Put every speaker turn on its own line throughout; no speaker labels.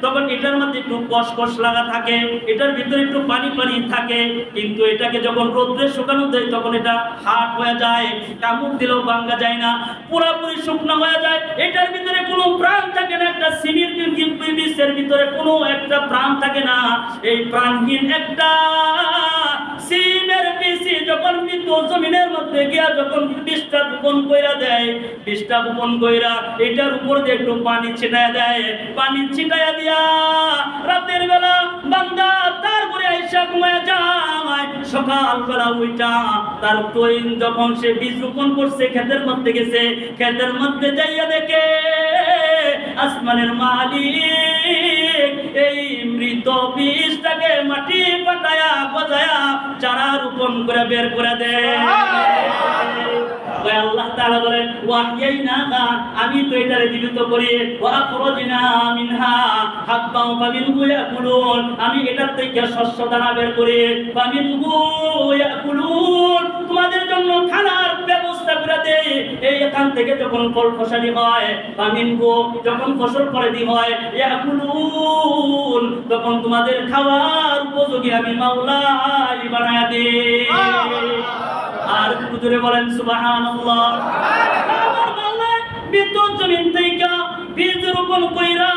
তখন এটার মধ্যে একটু কসকস লাগা থাকে, এটার ভিতরে একটু পানি পানি থাকে, কিন্তু এটাকে যখন রোদ্রে শুকানো দেয় তখন এটা হার্ড হয়ে যায়, কামড় দিলেও ভাঙা যায় না, পুরোপুরি শুকনো হয়ে যায়। এটার ভিতরে কোনো প্রাণ থাকে না, একটা সিমির বীজের ভিতরে কোনো একটা প্রাণ থাকে না। এই প্রাণহীন একটা সিমের বীজ যখন মৃত্যু জমিনের মধ্যে গিয়া যখন বীজটা বপন কইরা দেয়, বীজটা বপন কইরা এটার উপর দিয়ে একটু পানি ছিটায়া দেয়, পানি ছিটায়া দিয়া রাতের বেলা বান্দা তারপরে আইসা ঘুমায় যায়। সকালবেলা উইটা তার তৈন যখন সে বীজ রোপণ করছে, ক্ষেতের মধ্যে গেছে, ক্ষেতের মধ্যে যাইয়া দেখে আসমানের মালিক এই মৃত বীজটাকে মাটি পাটায়া গজায়া চারা রোপণ করে বের করে দেয়। আল্লাহ তাআলা বলেন ওয়াহইনাহা, আমি তো এটারে জীবিত করি, ওয়া আখরাজনা মিনহা হাব্বান ফামিনহু ইয়াকুলুন, আমি এটার থেকে শস্য দানা বের করি, ফামিনহু ইয়াকুলুন, তোমাদের জন্য খানার ব্যবস্থা করে দেই। এই এখান থেকে যখন ফল ফসলি হয়, ফামিনহু যখন ফসল ফলাদি হয়, ইয়াকুলুন তখন তোমাদের খাওয়ার উপযোগী আমি মাওলাই বানায়া দেই। আর হুজুরে বলেন সুবহানাল্লাহ। আমার মাওলা বিদ্যুৎ জমিন থেকে বীজ রোপণ কইরা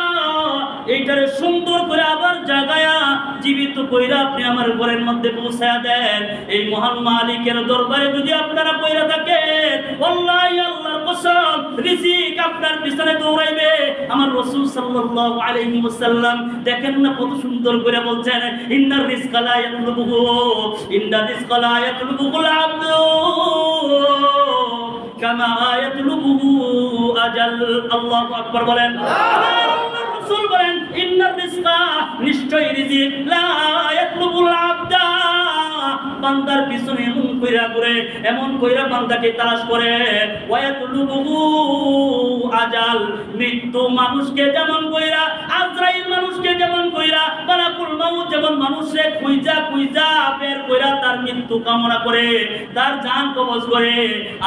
এইটারে সুন্দর করে আবার জাগায়া জীবিত কইরা আপনি আমার ঘরের মধ্যে পৌঁছায়া দেন। এই মহান মালিকের দরবারে যদি আপনারা কইরা থাকেন, ওয়াল্লাহি আল্লাহর কসম, রিজিক আপনার পিছনে দৌড়াইবে। আমার রাসূল সাল্লাল্লাহু আলাইহি ওয়াসাল্লাম দেখেন না কত সুন্দর করে বলছেন, ইন্নার রিজকা লা ইয়াতলুবুহু, ইন্নার রিজকা লা ইয়াতলুবুহুল আবদু কামা ইয়াতলুবুহু আজাল। আল্লাহু আকবার বলেন। রাসূল বলেন ইন্নার রিজকা, নিশ্চয় রিজিক, লা ইয়াতলুবুল আবদা, বান্দার পিছনে এমন কইরা ঘুরে, এমন কইরা বান্দাকে তালাশ করে, ওয়া ইয়াতলুবুহু আজাল, মৃত্যু মানুষকে যেমন কইরা, আজরাইল মানুষকে যেমন কইরা, মালাকুল মাউত যেমন মানুষে খুঁজা খুঁজা বের কইরা তার মৃত্যু কামনা করে, তার জান কবজ করে,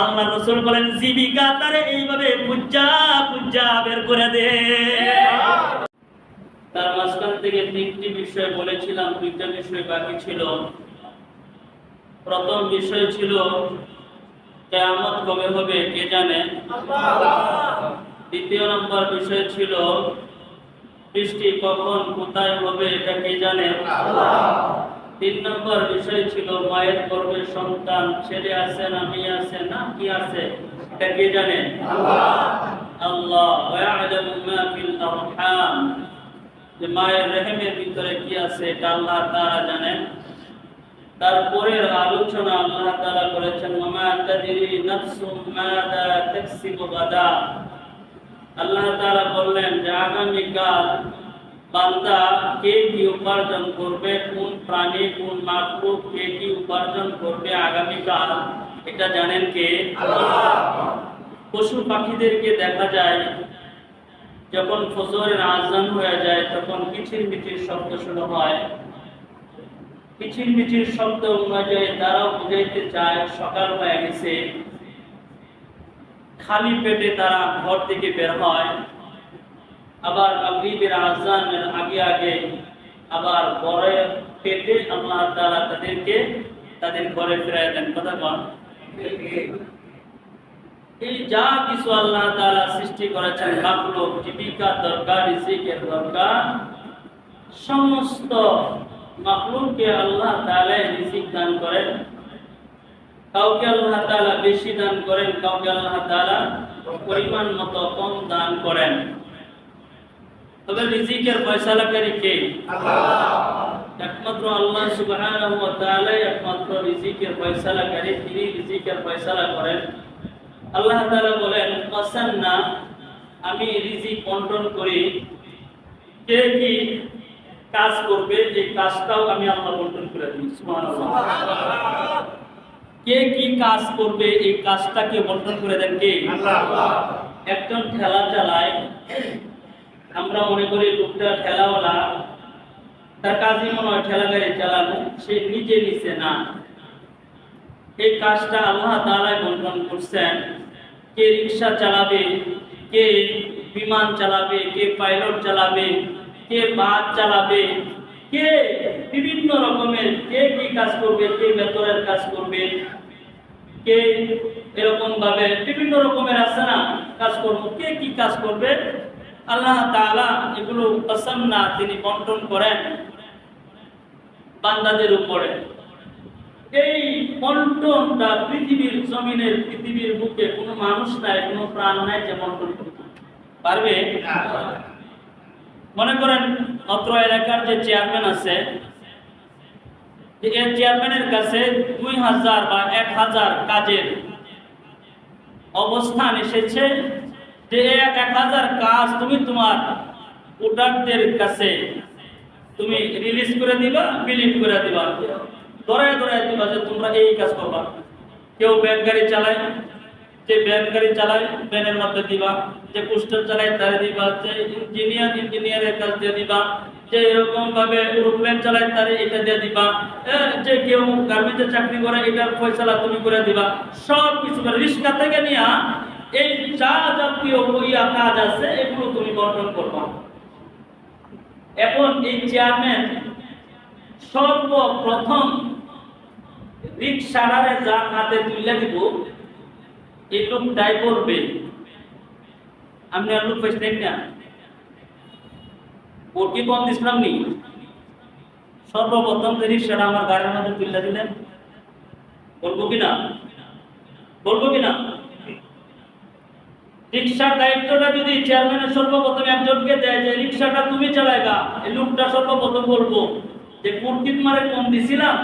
আল্লাহ রাসূল বলেন জীবিকা তারে এইভাবে খুঁজা খুঁজা বের করে দে। তার মাঝখান থেকে তিনটি বিষয় বলেছিলাম, দুইটা বিষয় বাকি ছিল। প্রথম বিষয় ছিল কিয়ামত কবে হবে কে জানে? দ্বিতীয় নম্বর বিষয় ছিল বৃষ্টি কখন কোথায় হবে এটা কে জানে? তিন নম্বর বিষয় ছিল মায়ের গর্ভে সন্তান ছেলে আছে না মেয়ে আছে না কি আছে এটা কে জানে? আল্লাহ। ওয়া ইয়ালামু মা ফিল আরহাম, যে মায়ের রেহেমের ভিতরে কি আছে এটা আল্লাহ তাআলা জানেন। তারপরের আলোচনা আল্লাহ তাআলা করেছেন ওয়া তাদরি নাফসুম মাযা তাকসিবু গাদা। আল্লাহ তাআলা বললেন যে আগামীকাল বান্দা কে কি উপার্জন করবে, কোন প্রাণী কোন মাখলুক কে কি উপার্জন করবে আগামীকাল এটা জানেন কে? আল্লাহ। পশু পাখিদেরকে দেখা যায় যখন ফজরের আযান হয়ে যায় তখন কিচিরমিচির শব্দ শুরু হয়। কিচিরমিচির শব্দ অনুযায়ী তারাও বুঝাইতে চায় সকাল হয়ে গেছে। খালি পেটে তারা ঘর থেকে বের হয়, আবার মাগরিবের আযানের আগে আগে আবার বড় পেটে আল্লাহ তাআলা তাদেরকে তাদের ঘরে ফিরিয়ে দেন। কথা বল। এই যা কিছু আল্লাহ তাআলা সৃষ্টি করেছেন, মাখলুক, জীবিকার দরকার, রিজিকের দরকার, সমস্ত মাখলুককে আল্লাহ তাআলা রিজিক দান করেন। কাউকে আল্লাহ তাআলা বেশি দান করেন, কাউকে আল্লাহ তাআলা পরিমাণ মতো কম দান করেন। তবে রিজিকের ফয়সালাকারী কে? আল্লাহ। একমাত্র আল্লাহ সুবহানাহু ওয়া তাআলা একমাত্র রিজিকের ফয়সালাকারী, তিনি রিজিকের ফয়সালা করেন। আল্লাহ তাআলা বলেন কাসান্না, আমি রিজিক বন্টন করি, কে কি কাজ করবে এই কাজটাও আমি আল্লাহ বন্টন করে দিই। সুবহানাল্লাহ। কে কি কাজ করবে এই কাজটাকে বন্টন করে দেন কে? আল্লাহ। একজন ঠেলা চালায়, আমরা মনে করি লোকটা ঠেলাওয়ালা, তার কাজই মনে হয় ঠেলা গাড়ি চালানো, সে নিজে নিছে না। এই কাজটা আল্লাহ তাআলা বন্টন করছেন। কে রিকশা চালাবে, কে বিমান চালাবে, কে পাইলট চালাবে, কে বাস চালাবে, কে বিভিন্ন রকমের, কে কি কাজ করবে, কে বেতনের কাজ করবে, কে এরকম ভাবে বিভিন্ন রকমের আছে না কাজকর্ম, কে কি কাজ করবে, আল্লাহ তাআলা এগুলো কসম না তিনি বন্টন করেন বান্দাদের উপরে। এই বন্টনটা পৃথিবীর জমিনের, পৃথিবীর বুকে কোনো মানুষ নাই, কোনো প্রাণ নাই যে বন্টন করতে পারবে। মনে করেন অত্র এলাকার যে চেয়ারম্যান আছে, যে এই চেয়ারম্যানের কাছে 2000 বা 1000 কাজের অবস্থান এসেছে, যে 1000 কাজ তুমি তোমার ভোটারদের কাছে তুমি রিলিজ করে দিবা, বিলীন করে দিবা, ধরায় ধরায় দিবা যে তোমরা এই কাজ করবা। কেউ ব্যান গাড়ি চালায়, যে ব্যান গাড়ি চালায় ব্যানের মধ্যে দিবা, যে পোস্টার চালায় তারে দিবা, যে ইঞ্জিনিয়ারের কাজ দিয়ে দিবা, যে এরকম ভাবে এরোপ্লেন চালায় তারে এটা দিয়ে দিবা, যে কেউ গার্মেন্টসে চাকরি করে এটার ফয়সালা তুমি করে দিবা। সব কিছু রিস্কা থেকে নিয়ে এই যা জাতীয় কাজ আছে এগুলো তুমি বন্টন করবা। এখন এই চেয়ারম্যান সর্বপ্রথম রিক্সারে যার হাতে তুলে দিব, এই লোকটাই বলবে আমি আর লোক পেয়েছেন না, ওর কি কম দিছিলাম নি, সর্বপ্রথম যে রিক্সাটা আমার গাড়ির মধ্যে তুলে দিলেন, বলবো কিনা? বলবো কিনা? রিক্সার দায়িত্বটা যদি চেয়ারম্যানের সর্বপ্রথম একজনকে দেয় যে রিক্সাটা তুমি চালাইবা, এই লোকটা সর্বপ্রথম বলবো যে কুর্তিত মারে কম দিছিলাম,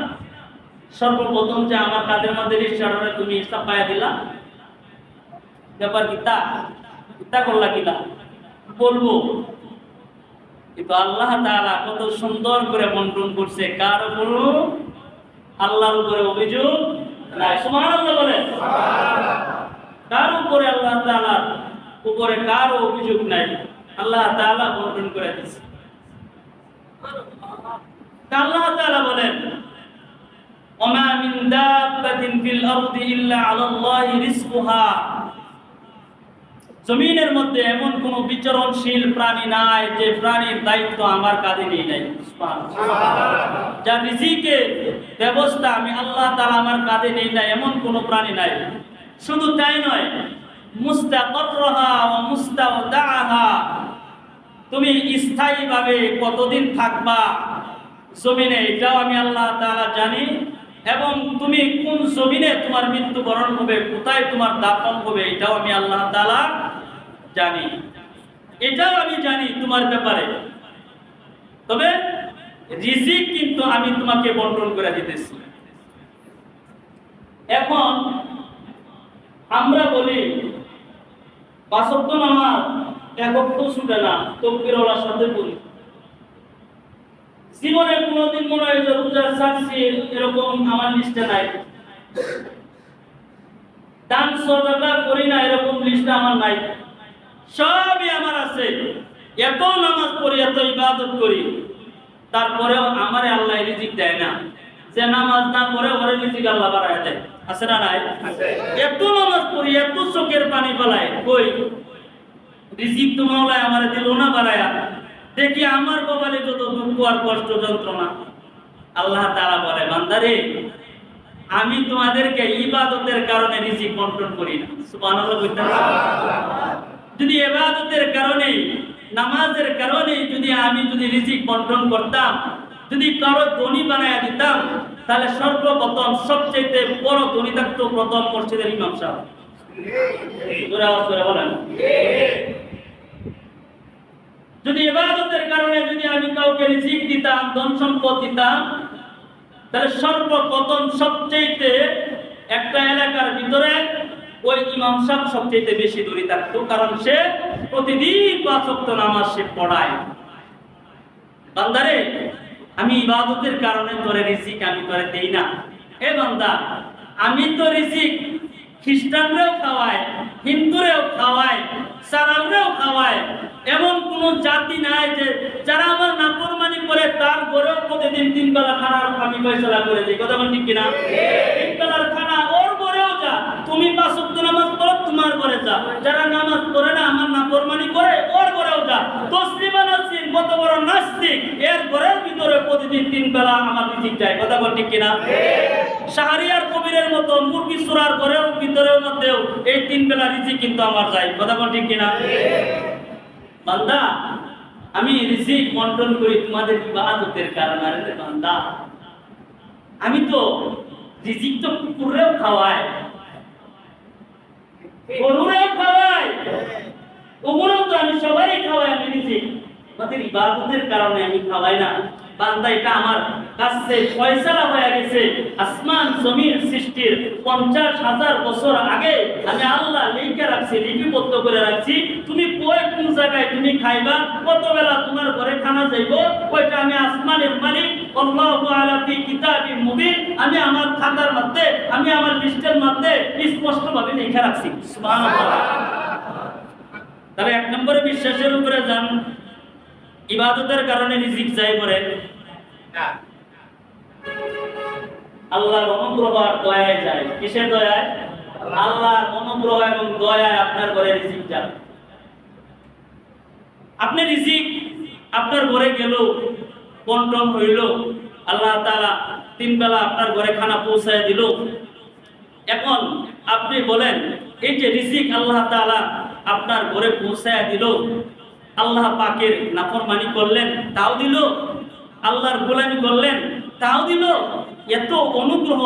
সর্বপ্রথম যে আমার কাদের মধ্যে রিক্সাটা তুমি চাপায়া দিলা, ব্যাপার কিতা কিতা করলা কিনা বলবো। কিন্তু আল্লাহ তাআলা কত সুন্দর করে বন্টন করছে, কার উপর? আল্লাহর উপরে অভিযোগ নাই। সুবহানাল্লাহ বলেন। কার উপরে? আল্লাহ তাআলার উপরে কারো অভিযোগ নাই, আল্লাহ তাআলা বন্টন করে দিয়েছে। আল্লাহ তাআলা বলেন ওমা মিন দাব্বাতিন ফিল আরদি ইল্লা আলাল্লাহি রিজকুহা, জমিনের মধ্যে এমন কোন বিচরণশীল প্রাণী নাই যে প্রাণীর দায়িত্ব আমার কাঁধে নেই নাই। সুবহানাল্লাহ। যার রিজিকের ব্যবস্থা আমি আল্লাহ তাআলা আমার কাঁধে নেই নাই এমন কোন প্রাণী নাই। শুধু তাই নয়, মুস্তাকররাহা ওয়া মুস্তাওদাআহা, তুমি স্থায়ীভাবে কতদিন থাকবা জমিনে এটাও আমি আল্লাহ তাআলা জানি, এবং তুমি কোন জমিনে তোমার মৃত্যুবরণ হবে, কোথায় তোমার দাফন হবে এটাও আমি আল্লাহ তাআলা জানি। এটাও আমি জানি তোমার ব্যাপারে। তবে রিজিক কিন্তু আমি তোমাকে বন্টন করে দিতেছি। এখন আমরা বলি 5 ওয়াক্ত নামাজ এক ওয়াক্ত ছুটে না, তাকবীরওয়ালার সাথে পড়ি। জীবনে কোনোদিন মনে হয় যে রোজা ছাড়ছি এরকম আমার লিস্টে নাই, দান সদকা করি না এরকম লিস্ট আমার নাই, সবই আমার আছে। এত নামাজ পড়ি, এত ইবাদত করি, তারপরেও আমারে আল্লাহ রিজিক দেয় না। যে নামাজ না পড়ে ওরে রিজিক আল্লাহ বাড়ায় দেয়, আছে না নাই? এত নামাজ পড়ি, এত চোখের পানি ফেলায়, কই রিজিক তো মাওলায় আমারে দিল না বাড়ায়া। দেখি আমার কপালে যত দুঃখ আর কষ্ট যন্ত্রণা। আল্লাহ তাআলা বলে বান্দারে আমি তোমাদেরকে ইবাদতের কারণে রিজিক বন্টন করি না। সুবহানাল্লাহ বলতে না? যদি ইবাদতের কারণে, নামাজের কারণে আমি যদি রিজিক বন্টন করতাম, যদি কারো ধনী বানায়া দিতাম, তাহলে সর্বপ্রথম সবচেয়ে বড় ধনী থাকতো প্রথম মসজিদের ইমাম সাহেব। জোরে আওয়াজ করে বলেন। যদি ইবাদতের কারণে আমি কাউকে রিজিক দিতাম, ধন সম্পদ দিতাম, তাহলে সর্বপ্রথম সবচেয়ে একটা এলাকার ভিতরে ওই ইমাম সাহেব সবচেয়ে বেশি দূরে থাকতো, কারণ সে প্রতিদিন 5 ওয়াক্ত নামাজ সে পড়ায়। বান্দারে আমি ইবাদতের কারণে তোরে রিজিক আমি তোরে দেই না। এ বান্দা, আমি তো রিজিক খ্রিস্টানরাও খাওয়ায়, হিন্দুরেও খাওয়ায়, সারালরেও খাওয়ায়। এমন কোন জাতি নাই যে যারা আমার নাফরমানি করে তার ঘরেও প্রতিদিন 3 বেলা খানার আমি ফয়সালা করে দিই। কথা বল ঠিক কিনা? 3 বেলার খানা ওর ঘরেও যা, তুমি 5 ওয়াক্ত নামাজ পড়ো তোমার ঘরে যা, যারা নামাজ পড়ে না আমার নাফরমানি করে ওর ঘরেও যা। তসলিমা নাসরিন কত বড় না আমার রিজিক যায়। কথা বল ঠিক কিনা? শাহরিয়ার কবিরের মতো মুরগি চূড়ার ঘরের ভিতরের মধ্যেও এই 3 বেলা রিজিক কিন্তু আমার যায়। কথা বল ঠিক কিনা? বান্দা আমি রিজিক বন্টন করি তোমাদের ইবাদতের কারণে। আরে বান্দা আমি তো রিজিক তো কুকুরেও খাওয়াই, গরুরেও খাওয়াই, ওগুলোও তো আমি সবাই খাওয়াই। আমি রিজিক তোমাদের ইবাদতের কারণে আমি খাওয়াই না। বান্দা এটা আমার কাছে ফয়সালা হয়ে গেছে। আসমান জমির সৃষ্টির 50,000 বছর আগে আমি আল্লাহ লিখে রাখছি, লিপিবদ্ধ করে রাখছি। তুমি কই কোন জায়গায় তুমি খাইবা, কত বেলা তোমার ঘরে খানা যাইব, ওইটা আমি আসমানের মালিক আল্লাহু আলা ফি কিতাবিন মুবিন আমি আমার খাতার মধ্যে, আমি আমার লিস্টের মধ্যে স্পষ্টভাবে লিখে রাখছি। সুবহানাল্লাহ। তাহলে 1 নম্বরে বিশ্বাসের উপরে যান, ইবাদতের কারণে রিজিক যায় করে আল্লাহর অনুগ্রহ আর দয়ায় যায়। কিসের দয়ায়? আল্লাহর অনুগ্রহ এবং দয়ায় আপনার ঘরে রিজিক যায়। আপনি রিজিক আপনার ঘরে গেল, বন্টন হইল, আল্লাহ তাআলা 3 বেলা আপনার ঘরে খানা পৌঁছায় দিল। এখন আপনি বলেন এই যে রিজিক আল্লাহ তাআলা আপনার ঘরে পৌঁছায় দিল, আল্লাহ পাকের নাফরমানি করলেন তাও দিল, আল্লাহর গোলামি করলেন তাও দিল, এত অনুগ্রহ,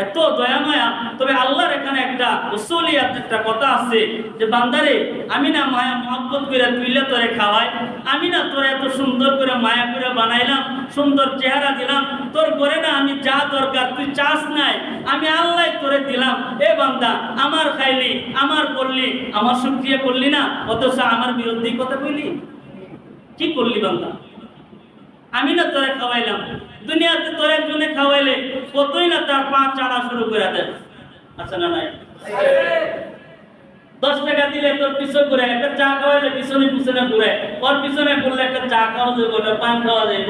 এত দয়া মায়া। তবে আল্লাহর এখানে একটা উসুলিয়াত, একটা কথা আছে যে বান্দারে আমি না মায়া মহব্বত করে তুইলে তোরে খাওয়াই, আমি না তোরে এত সুন্দর করে মায়া করে বানাইলাম, সুন্দর চেহারা দিলাম, তোর ঘরে না আমি যা দরকার তুই চাস নাই, আমি আল্লাহ তোরে দিলাম। এ বান্দা আমার খাইলি, আমার করলি, আমার শুকরিয়া করলি না, অথচ আমার বিরুদ্ধে কথা কইলি। কি করলি বান্দা? আমি না তোরে খাওয়াইলাম, দুনিয়াতে তোর একজনে খাওয়াইলে কতই না তার পা চাড়া শুরু করে দেয়। আচ্ছা না নাই? 10 টাকা দিলে তোর পিছনে ঘুরে, একটা চা খাওয়াইলে পিছনে পিছনে ঘুরে, ওর পিছনে ঘুরলে একটা চা খাওয়া যাইব, একটা পান খাওয়া যাইব।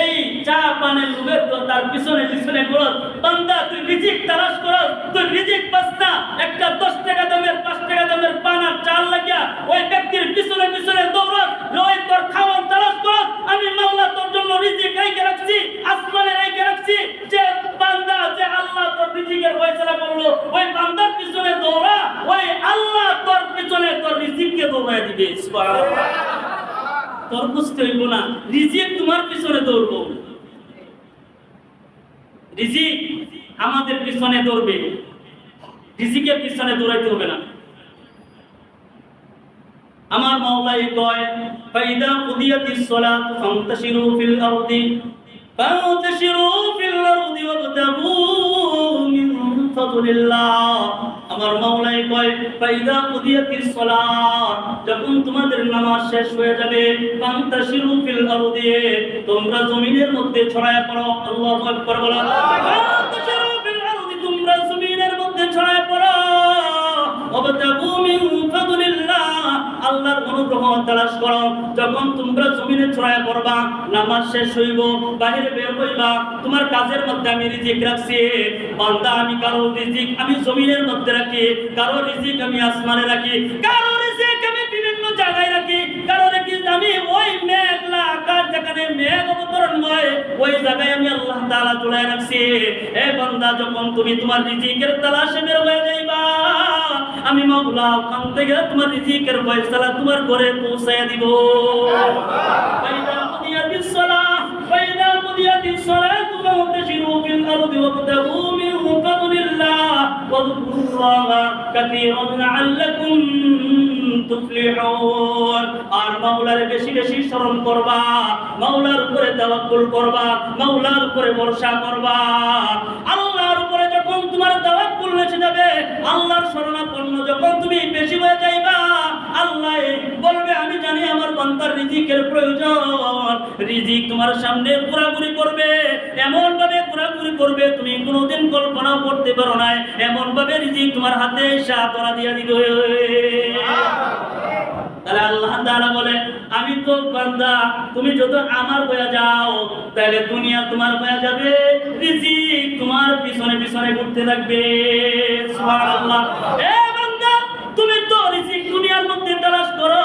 এই চা পানের লোভে তো তার পিছনে পিছনে ঘুরস। বান্দা তুই রিজিক তালাশ করস, তুই রিজিক পাস না, একটা 10 টাকা দামের 5 টাকা দামের পান আর চাল লাগিয়া ওই ব্যক্তির পিছনে পিছনে দৌড়স, ওই তোর খাওয়ান তালাশ করস। আমি মাওলা তোর জন্য রিজিক রেখে রাখছি, আসমানে রেখে রাখছি। যে বান্দা, যে আল্লাহ তোর রিজিকের ফয়সালা করলো, ওই বান্দার পিছনে দৌড়া, ওই আল্লাহ তোর পিছনে তোর রিজিককে দৌড়ায় দিবে। সুবহানাল্লাহ। তোর বুঝতে হইব না রিজিক তোমার পিছনে দৌড়বো, রিজিক আমাদের পিছনে দৌড়বে, রিজিকের পিছনে দৌড়াইতে হবে না। আমার মাওলাই কয় ফাইদা কুদিয়াতিস সালাতু ফান্তাশিরু ফিল আরদি ওয়াবতাগু মিন ফাদলিল্লাহ। আমার মাওলাই কয় ফাইদা কুদিয়াতিস সালাত, যখন তোমাদের নামাজ শেষ হয়ে যাবে, ফান্তাশিরু ফিল আরদি, তোমরা জমিনের মধ্যে ছড়ায় পড়ো। আল্লাহু আকবার বলো। ফান্তাশিরু ফিল আরদি, তোমরা জমিনের মধ্যে ছড়ায় পড়ো। ওয়াবতাগু মিন ফাদলিল্লাহ, আল্লাহর অনুগ্রহ তালাশ করো। যখন তোমরা জমিনে ছড়ায় পড়বা, নামাজ শেষ হইব, বাহিরে বের হইবা, তোমার কাজের মধ্যে আমি রিজিক রাখছি। বান্দা আমি কারো রিজিক আমি জমিনের মধ্যে রাখি, কারো রিজিক আমি আসমানে রাখি, কারো রিজিক আমি বিভিন্ন জায়গায় রাখি, কারো রিজিক আমি ওই মেঘলা আকাশ যেখানে মেঘ অবতরণ হয় ওই জায়গায় আমি আল্লাহ তাআলা ঝুলায় রাখছি। এ বান্দা যখন তুমি তোমার রিজিকের তালাশে বের হয়ে যাইবা, আমি মাওলা ওখান থেকে তোমার রিজিকের ফয়সালা তোমার ঘরে পৌঁছায়া দিব। ফাইদা কুদিয়াতিস সালাহ, ফাইদা কুদিয়াতিস সালাতু ফান্তাশিরু ফিল আরদি ওয়াবতাগু মিন ফাদলিল্লাহ ওয়াযকুরুল্লাহা কাসীরান লাআল্লাকুম তুফলিহুন। আর মাওলার বেশি বেশি স্মরণ করবা, মাওলার উপরে তাওয়াক্কুল করবা, মাওলার উপরে ভরসা করবা। আল্লাহর উপরে যখন তোমার তাওয়াক্কুল এসে যাবে, আল্লাহর শরণাপন্ন যখন তুমি বেশি হয়ে যাইবা, আল্লাহ বলবে আমি জানি আমার বান্দার রিজিকের প্রয়োজন। রিজিক তোমার সামনে ঘোরাঘুরি করবে, এমন ভাবে ঘোরাঘুরি করবে তুমি কোনোদিন কল্পনাও করতে পারো না। এমন ভাবে রিজিক তোমার হাতে এসে ধরা দিয়া দিবে। তাহলে আল্লাহ তাআলা বলে আমি তো বান্দা, তুমি যত আমার হয়ে যাও তাহলে দুনিয়া তোমার হয়ে যাবে, রিজিক তোমার পিছনে পিছনে ঘুরতে থাকবে। সুবহানাল্লাহ। এ বান্দা তুমি তো রিজিক দুনিয়ার মধ্যে তালাশ করো,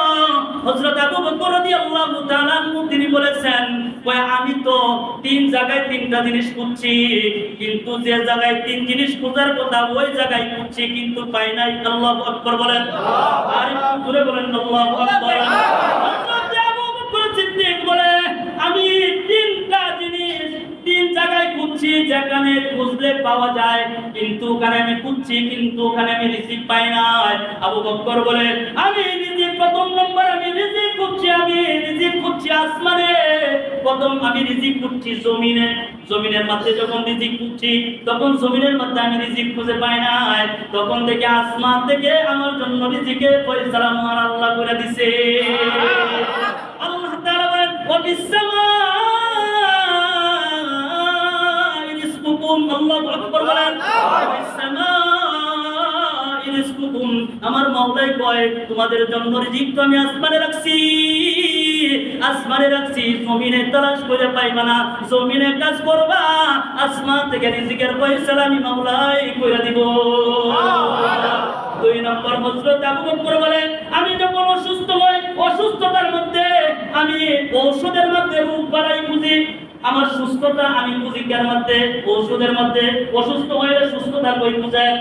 হযরত আবু বকর রাদিয়াল্লাহু তাআলা তিনি বলেছেন, কয় আমি তো তিন জায়গায় তিনটা জিনিস খুঁজছি, কিন্তু যে জায়গায় তিন জিনিস খোঁজার কথা ওই জায়গায় খুঁজছি কিন্তু পাই নাই। আল্লাহু আকবার বলেন, আর একটু জোরে বলেন আল্লাহু আকবার। হযরত আবু বকর সিদ্দিক বলে, আমি তিনটা জিনিস তিন জায়গায় খুঁজছি, যেখানে খুঁজলে পাওয়া যায়, কিন্তু ওখানে আমি খুঁজছি কিন্তু ওখানে আমি রিজিক পাই নাই। আবু বকর বলে, আমি রিজিক প্রথম নম্বর আমি রিজিক খুঁজছি আসমানে, প্রথম আমি রিজিক খুঁজছি জমিনে। জমিনের মধ্যে যখন রিজিক খুঁজছি তখন জমিনের মধ্যে আমি রিজিক খুঁজে পাই নাই, তখন থেকে আসমান থেকে আমার জন্য রিজিকের ফয়সালা আমার আল্লাহ করে দিছে। আল্লাহ তাআলা বলেন, ওয়া বিস-সামাই রিজকুকুম, আল্লাহু আকবার বলেন, ওয়া বিস-সামাই রিজকুকুম, আমার মাওলাই কয় তোমাদের জন্য রিজিক তো আমি আসমানে রাখছি, আসমানে রাখছি, জমিনে তালাশ করে পাইবা না, জমিনে কাজ করবা, আসমান থেকে রিজিকের ফয়সালা আমি মাওলাই কইরা দিব। দুই নম্বর হযরত আবু বকর বলে, আমি যখন অসুস্থ হই, অসুস্থতার মধ্যে আমি ঔষধের মধ্যে রূপ বাড়াই খুঁজি, আমার সুস্থতা আমি খুঁজি কার মধ্যে? ঔষধের মধ্যে। অসুস্থ হয়ে সুস্থতা কই খুঁজেন?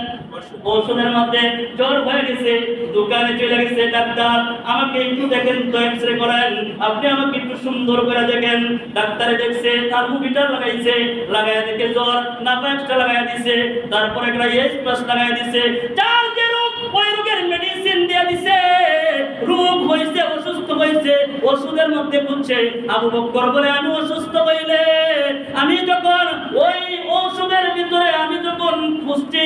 ঔষধের মধ্যে। জ্বর হয়ে গেছে, দোকানে চলে গেছে ডাক্তার, আমাকে একটু দেখেন তো, এক্সরে করেন, আপনি আমাকে একটু সুন্দর করে দেখেন। ডাক্তারে দেখছে, থার্মোমিটার লাগাইছে, লাগায় দেখে জ্বর, নাপাক্সটা লাগায় দিছে, তারপর একটা এস প্লাস লাগায় দিছে, যার যে রোগ ওই রোগের মেডিসিন দিয়ে দিছে, রোগ হইছে, অসুস্থ হইছে, ওষুধের মধ্যে খুঁজছে। আবু বকর বলে, আমি অসুস্থ হইলে আমি যখন ওই ঔষধের ভিতরে আমি যখন খুঁজছি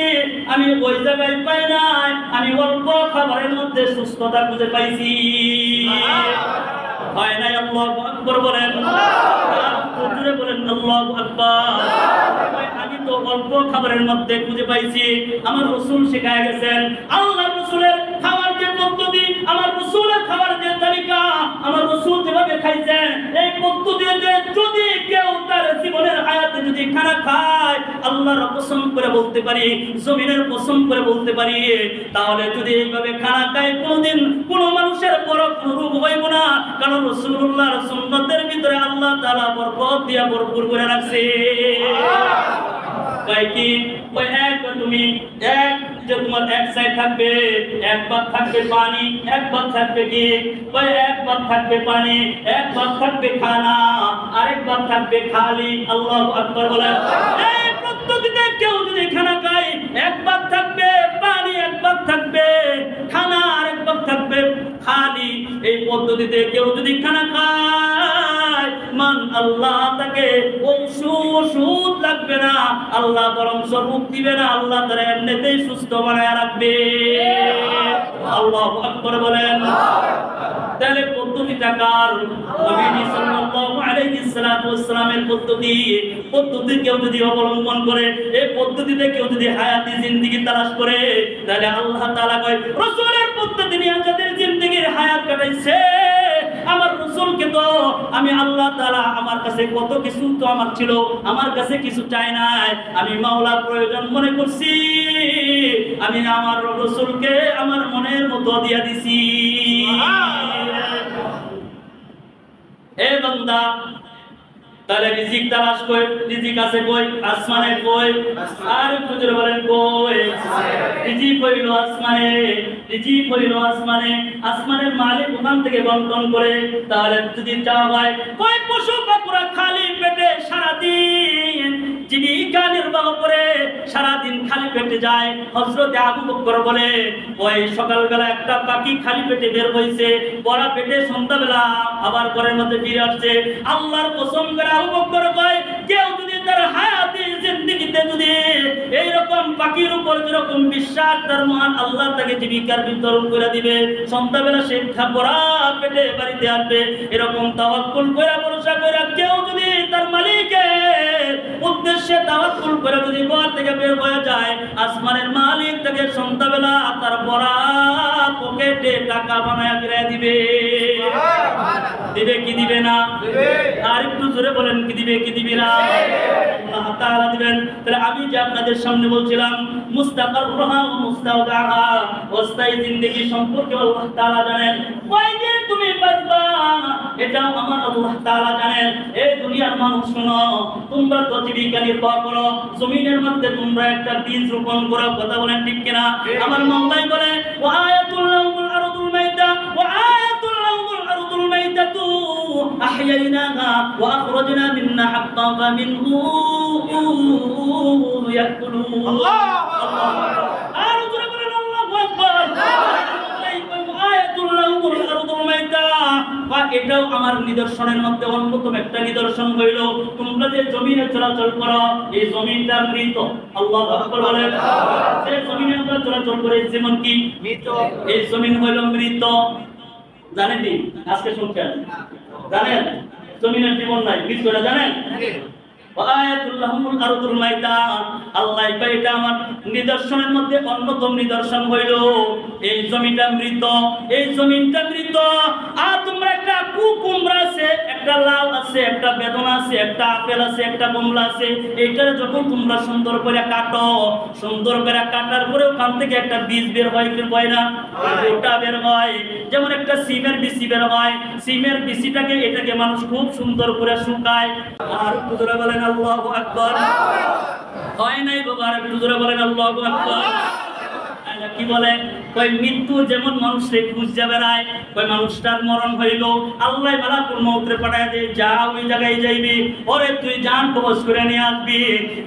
আমি ওই জায়গায় পাই নাই, আমি অল্প খাবারের মধ্যে সুস্থতা খুঁজে পাইছি। হয় নাই? আল্লাহু আকবার বলেন, জোরে বলেন আল্লাহু আকবার। আমি তো অল্প খাবারের মধ্যে খুঁজে পাইছি, আমার রাসূল শিখায় গেছেন, আল্লাহর রাসূলের খাওয়ার যে পদ্ধতি, আমার রাসূলের খাবার যে তালিকা, আমার রাসূল যেভাবে খাইছেন এই পদ্ধতিতে যদি কেউ তার জীবনের হায়াতে যদি খানা খায়, আল্লাহর কসম করে বলতে পারি, জমিনের কসম করে বলতে পারি, তাহলে যদি এইভাবে খানা খায় কোনদিন কোন মানুষের বড় রোগ হইব না, কারণ রাসূলুল্লাহর সুন্নতের ভিতরে আল্লাহ তাআলা বরকত দিয়া ভরপুর করে রাখছে। কয় কি? ওই এক তুমি এক যে তোমার এক সাইড থাকবে, এক ভাগ থাকবে পানি, এক ভাগ থাকবে কি? ওই এক ভাগ থাকবে পানি, এক ভাগ থাকবে খানা, আরেক ভাগ থাকবে খালি। আল্লাহু আকবার বলেন। এই পদ্ধতিতে কেউ যদি খানা খায়, এক ভাগ থাকবে পানি, এক ভাগ থাকবে খানা, আরেক ভাগ থাকবে খালি। এই পদ্ধতিতে কেউ যদি খানা খায়, মান আল্লাহ তাকে ওষুধ লাগবে না, আল্লাহ বরং রোগ দিবে না, আল্লাহ তারা এমনিতেই সুস্থ বানায় রাখবে। আল্লাহু আকবার বলেন। তাহলে পদ্ধতিটা কার? নবী সাল্লাল্লাহু আলাইহি ওয়াসাল্লামের পদ্ধতি কেউ যদি অবলম্বন করে, এই পদ্ধতিতে কেউ যদি হায়াতি জিন্দেগি তালাশ করে, তাহলে আল্লাহ তাআলা কয়, রাসূলের পদ্ধতি নিয়ে যাদের জিন্দেগির হায়াত কাটাইছে, আমার রাসূলকে তো আমি আল্লাহ তাআলা, আমার কাছে কত কিছু তো আমার ছিল, আমার কাছে কিছু চাই নাই, আমি মাওলার প্রয়োজন মনে করছি, আমি আমার রাসূলকে আমার মনের মতো দিয়া দিছি। এ বান্দা, তাহলে রিজিক তালাশ কই, রিজিক আছে কই? আসমানে কই? আর একটু জোরে বলেন কই? রিজিক হইল আসমানে, রিজিক হইল আসমানে। আসমানের মালিক ওখান থেকে বন্টন করে। তাহলে যদি চাওয়া হয়, কই পশু পাখিরা খালি পেটে সারাদিন জীবিকা নির্বাহ করে সারাদিন খালি পেটে যায়। হযরত আবু বকর বলে, ওই সকালবেলা একটা পাখি খালি পেটে বের হইছে, বড় পেটে সন্ধ্যাবেলা আবার ঘরের মধ্যে ফিরে আসছে। আল্লাহর কসম করে আবু বকর কয়, কেউ যদি তার হায়াতে জিন্দেগিতে যদি এইরকম পাখির উপর যেরকম বিশ্বাস, তার মহান আল্লাহ তাকে জীবিকার বিতরণ করে দিবে, সন্ধ্যাবেলা সে বড় পেটে বাড়িতে আসবে। এরকম তাওয়াক্কুল করে ভরসা করে কেউ যদি তার মালিকের উদ্দেশ্যে তাওয়াক্কুল করে যদি ঘর থেকে বের হয়ে যায়, আসমানের মালিক তাকে সন্ধ্যাবেলা তার বড় পকেটে টাকা বানায় ফিরিয়ে দিবে। দিবে কি দিবে না? আর একটু জোরে বলেন, কি দিবে কি দিবে না? আল্লাহ তাআলা দিবেন। তাহলে আমি যে আপনাদের সামনে বলছিলাম মুস্তাকাররুহা ওয়া মুস্তাওদাহা, অস্থায়ী জিন্দেগি সম্পর্কে আল্লাহ তাআলা জানেন। কয়দিন তুমি বাঁচবা এটাও আমার আল্লাহ তাআলা জানেন। এই দুনিয়ার মানুষ শোনো, তোমরা তো জীবিকা নির্বাহ করো, জমিনের মধ্যে তোমরা একটা বীজ রোপণ করো, কথা বলেন ঠিক কিনা? আমার মাওলাই বলে ওয়া আয়াতুল লাহুমুল আরদুল মাইতা ওয়া আয়াতুল লাহুমুল আরদুল মাইতাতু আহইয়াইনাহা ওয়া আখরাজনা মিন্না হাব্বান ফামিনহু ইয়াকুলুন। আল্লাহু আকবার। আর জোরে বলেন আল্লাহু আকবার। আয়াতুল লাহুমুল আরদুল মাইতা, এটাও আমার নিদর্শনের মধ্যে অন্যতম একটা নিদর্শন হইল তোমরা যে জমিনে চলাচল করো এই জমিনটা মৃত। আল্লাহু আকবার বলেন। যে জমিনে আমরা চলাচল করি যেমন কি মৃত, এই জমিন হইল মৃত। জানেন কি? আজকে শুনছেন, জানেন জমিনের জীবন নাই, মৃতটা জানেন? আয়াতুল লাহুমুল আরদুল মাইতা, আল্লাহ এটা আমার নিদর্শনের মধ্যে অন্যতম নিদর্শন হইল এই জমিটা মৃত, এই জমিনটা মৃত। আর তোমরা একটা কুকুমড়া আছে, একটা লাউ আছে, একটা বেদনা আছে, একটা আপেল আছে, একটা কমলা আছে, এইটারে যখন তোমরা সুন্দর করে কাটো, সুন্দর করে কাটার পরে ওখান থেকে একটা বীজ বের হয় কি হয় না? ওটা বের হয়। যেমন একটা সিমের বিচি বের হয়, সিমের বিচিটাকে এটাকে মানুষ খুব সুন্দর করে শুকায়। আর পুজোরা বলেন আল্লাহু আকবার। হয় নাই বাবা, আর পুজোরা বলেন আল্লাহু আকবার। কি বলে কই মৃত্যু যেমন মানুষে খুঁজে বেড়ায়, কই মানুষটার মরণ হইল আল্লাহ মালাকুল মউতরে পাঠায় দে, যা ওই জায়গায় যাইবি, ওরে তুই জান কবজ করে নিয়ে আসবি।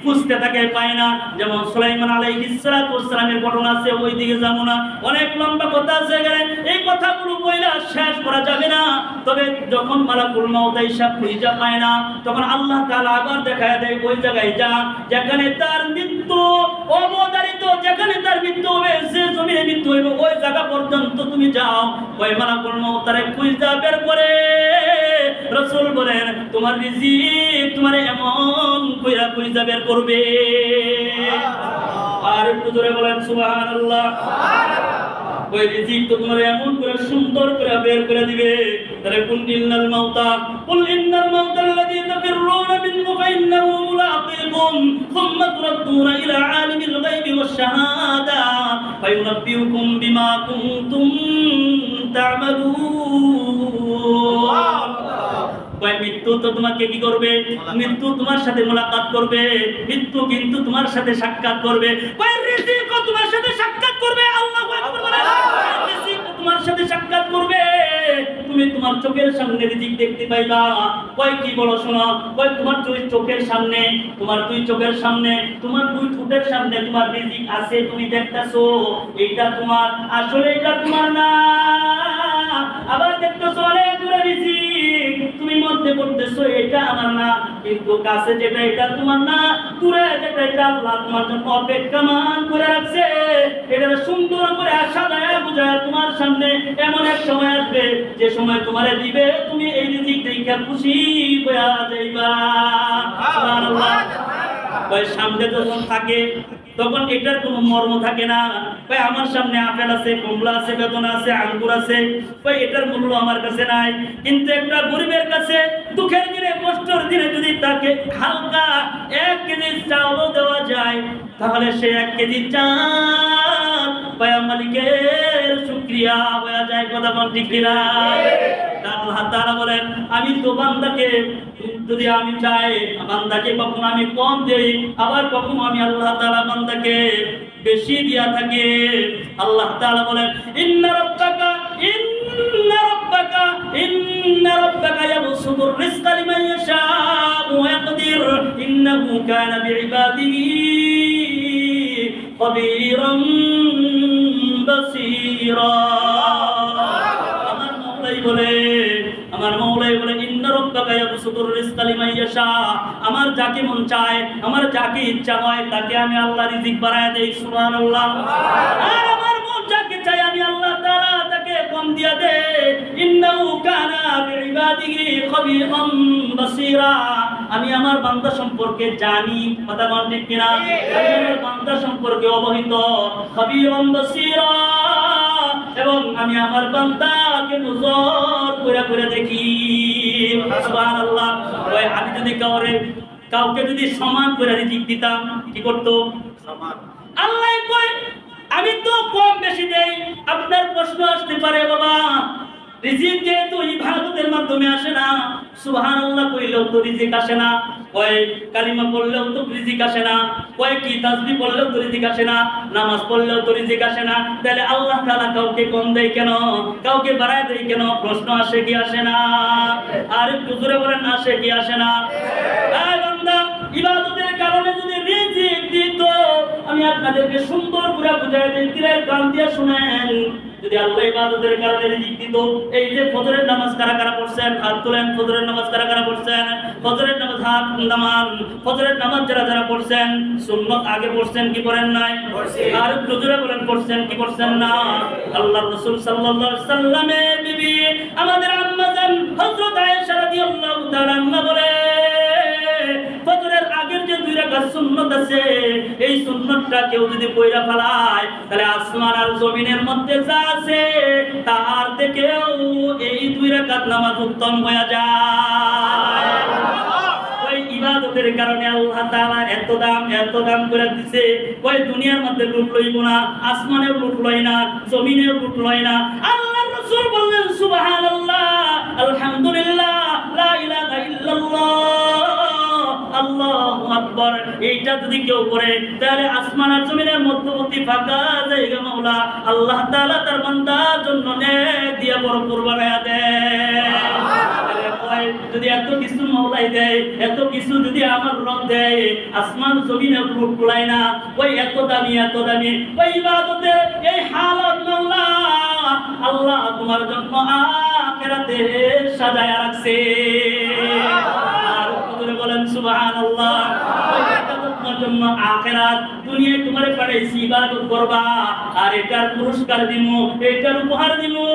খুঁজতে থাকে পায় না। যেমন সুলাইমান আলাইহিস সালাতু ওয়াস সালামের ঘটনা আছে, ওই দিকে যাব না, অনেক লম্বা কথা আছে এখানে, এই কথাগুলো বইলা শেষ করা যাবে না। তবে যখন মালাকুল মউত আইসা খুঁজে পায় না, তখন আল্লাহ তাআলা আবার দেখায় দেয় ওই জায়গায় যা, যেখানে তার মৃত্যু অবধারিত, যেখানে তার মৃত্যু হবে, যে জমিনে মৃত্যু হইবে ওই জায়গা পর্যন্ত তুমি যাও। ওই মালাকুল মউত তারে খুঁজা বের করে রাসূল বলেন তোমার রিজিক তোমারে এমন কইরা খুঁজা বের করবে। আর একটু জোরে বলেন সুবহানাল্লাহ। ওই রিজিক তো তোমার এমন করে সুন্দর করে বের করে দিবে। তারে কুল ইন্নাল মাউতা আল্লাযী তাফিররুনা মিনহু ফাইন্নাহু মুলাকীকুম সুম্মা তুরাদ্দুনা ইলা আলিমিল গায়বি ওয়াশ শাহাদা ফায়ুনাব্বিউকুম বিমা কুনতুম তা'মালুন। মৃত্যু তো তোমাকে কি করবে? মৃত্যু তোমার সাথে মুলাকাত করবে, মৃত্যু কিন্তু তোমার সাথে সাক্ষাৎ করবে। রিজিক তোমার সাথে সাক্ষাৎ করবে। আল্লাহু আকবার বলেন। রিজিক তোমার সাথে সাক্ষাৎ করবে, তুমি তোমার চোখের সামনে রিজিক দেখতে পাইবা। কয় কি বলো শোনো, কয় তোমার দুই চোখের সামনে, তোমার দুই চোখের সামনে, তোমার দুই ঠোঁটের সামনে তোমার রিজিক আছে, তুমি দেখতেছো এইটা তোমার, আসলে এটা তোমার না। আবার দেখতেছো অনেক দূরে রিজিক, তুমি মধ্যে বলতেছো এটা আমার না, কিন্তু কাছে যেটা এটা তোমার না, দূরে যেটা এটা আল্লাহ তোমার জন্য অপেক্ষমান করে রাখছে। এটা সুন্দর করে সাজায় বুঝায় তোমার সামনে এমন এক সময় আসবে যে সময় তোমারে দিবে, তুমি এই রিজিক দেখে খুশি হয়ে যাইবা। সুবহানাল্লাহ। ওই সামনে যখন থাকে তখন এটার কোনো মর্ম থাকে না। ভাই আমার সামনে আপেল আছে, কমলা আছে, বেদনা আছে, আঙ্গুর আছে, ভাই এটার মূল্য আমার কাছে নাই। কিন্তু একটা গরিবের কাছে দুঃখের দিনে, কষ্টের দিনে যদি তাকে হালকা 1 কেজি চাউলও দেওয়া যায়, তাহলে সে 1 কেজি চাল ভাই মালিকের শুকরিয়া হয়ে যায়। কথা বল ঠিক কিনা? আল্লাহ তাআলা বলেন আমি তো বান্দাকে, যদি আমি চাই বান্দাকে কখনো আমি কম দেই, আবার কখনো আমি আল্লাহ তাআলা বান্দাকে বেশি দিয়া থাকি। আল্লাহ তাআলা বলেন ইন্না রাব্বাকা ইয়াবসুতুর রিজকা লিমান ইয়াশাউ ওয়া ইয়াকদির ইন্নাহু কানা বিইবাদিহি খাবীরান বাসীরা। আমার মওলাই বলে ইন্না রাব্বাকা ইয়াবসুতুর রিজকা লিমান ইয়াশা, আমার যাকে মন চায়, আমার যাকে ইচ্ছা হয় তাকে আমি আল্লাহ রিজিক বাড়ায় দেই। সুবহানাল্লাহ। আর আমার মন যাকে চাই আমি আল্লাহ তাআলা তাকে কম দিয়া দেই। ইন্নাহু কানা বিইবাদিহি খাবীরান বাসীরা। আমি আমার বান্দা সম্পর্কে জানি। কথা বলেন ঠিক কিনা? আমি আমার বান্দা সম্পর্কে অবহিত। খাবীরান বাসীরা, এবং আমি আমার বান্দাকে নজর করে করে দেখি। সুবহানাল্লাহ। ওই আমি যদি কাউরে কাউকে যদি সমান করে রিজিক দিতাম কি করতো? আল্লাহ কয় আমি তো কম বেশি দেই। আপনার প্রশ্ন আসতে পারে বাবা রিজিক যেহেতু ইবাদতের মাধ্যমে আসে না, সুবহানাল্লাহ কইলেও তো রিজিক আসে না, কয় কালিমা পড়লেও তো রিজিক আসে না, কয় কি তাসবিহ পড়লেও তো রিজিক আসে না, নামাজ পড়লেও তো রিজিক আসে না, তাহলে আল্লাহ তাআলা কাউকে কম দেয় কেন, কাউকে বাড়ায় দেয় কেন? প্রশ্ন আসে কি আসে না? আর একটু জোরে বলেন আসে কি আসে না? এই বান্দা ইবাদতের কারণে যদি রিজিক দিত, আমি আপনাদেরকে সুন্দর করে বুঝাই দেই, দিলের কান দিয়ে শুনেন। যদি আল্লাহ ইবাদতের কারণে রিজিক দিত, এই যে ফজরের নামাজ কারা কারা পড়ছেন হাত তোলেন, ফজরের নামাজ কারা কারা পড়ছেন, ফজরের নামাজ হাত নামান, ফজরের নামাজ যারা যারা পড়ছেন সুন্নাত আগে পড়ছেন কি পড়েন নাই? আর একটু জোরে বলেন পড়ছেন কি পড়ছেন না? আল্লাহর রাসূল সাল্লাল্লাহু আলাইহি সাল্লামের বিবি আমাদের আম্মা জান হযরত আয়েশা রাদিয়াল্লাহু তাআলা আনহা বলে ফজরের আগের যে 2 রাকাত সুন্নাত আছে, এই সুন্নাতটা কেউ যদি পয়রা ফেলায় তাহলে আসমান আর জমিনের মধ্যে যা আছে তার থেকেও এই 2 রাকাত নামাজ উত্তম হয়ে যায়। ওই ইবাদতের কারণে আল্লাহ তাআলা এত দাম করে দিয়েছে। ওই দুনিয়ার মধ্যে লুট লইব না, আসমানেও লুট লই না, জমিনেও লুট লই না। আল্লাহর রাসূল বললেন সুবহানাল্লাহ, আলহামদুলিল্লাহ, লা ইলাহা ইল্লাল্লাহ, আল্লাহু আকবার। এইটা যদি কেউ করে তাহলে আসমান আর জমিনের মধ্যবর্তী ফাঁকা জায়গা মাওলা আল্লাহ তাআলা তার বান্দার জন্য নেক দিয়ে ভরপুর বানায়া দেয়। যদি এত কিছু মাওলাই দেয়, এত কিছু যদি আমার রব দেয়, আসমান জমিনে লুট কুলায় না। ওই এত দামি ওই ইবাদতের এই হালত মাওলা আল্লাহ তোমার জন্য আখিরাতে সাজায়া রাখছে। বলেন সুবহানাল্লাহ। তোমার জন্য আখিরাত দুনিয়ায় তোমারে পাঠাইছি ইবাদত করবা, আর এটার পুরস্কার দিমু, এটার উপহার দিমু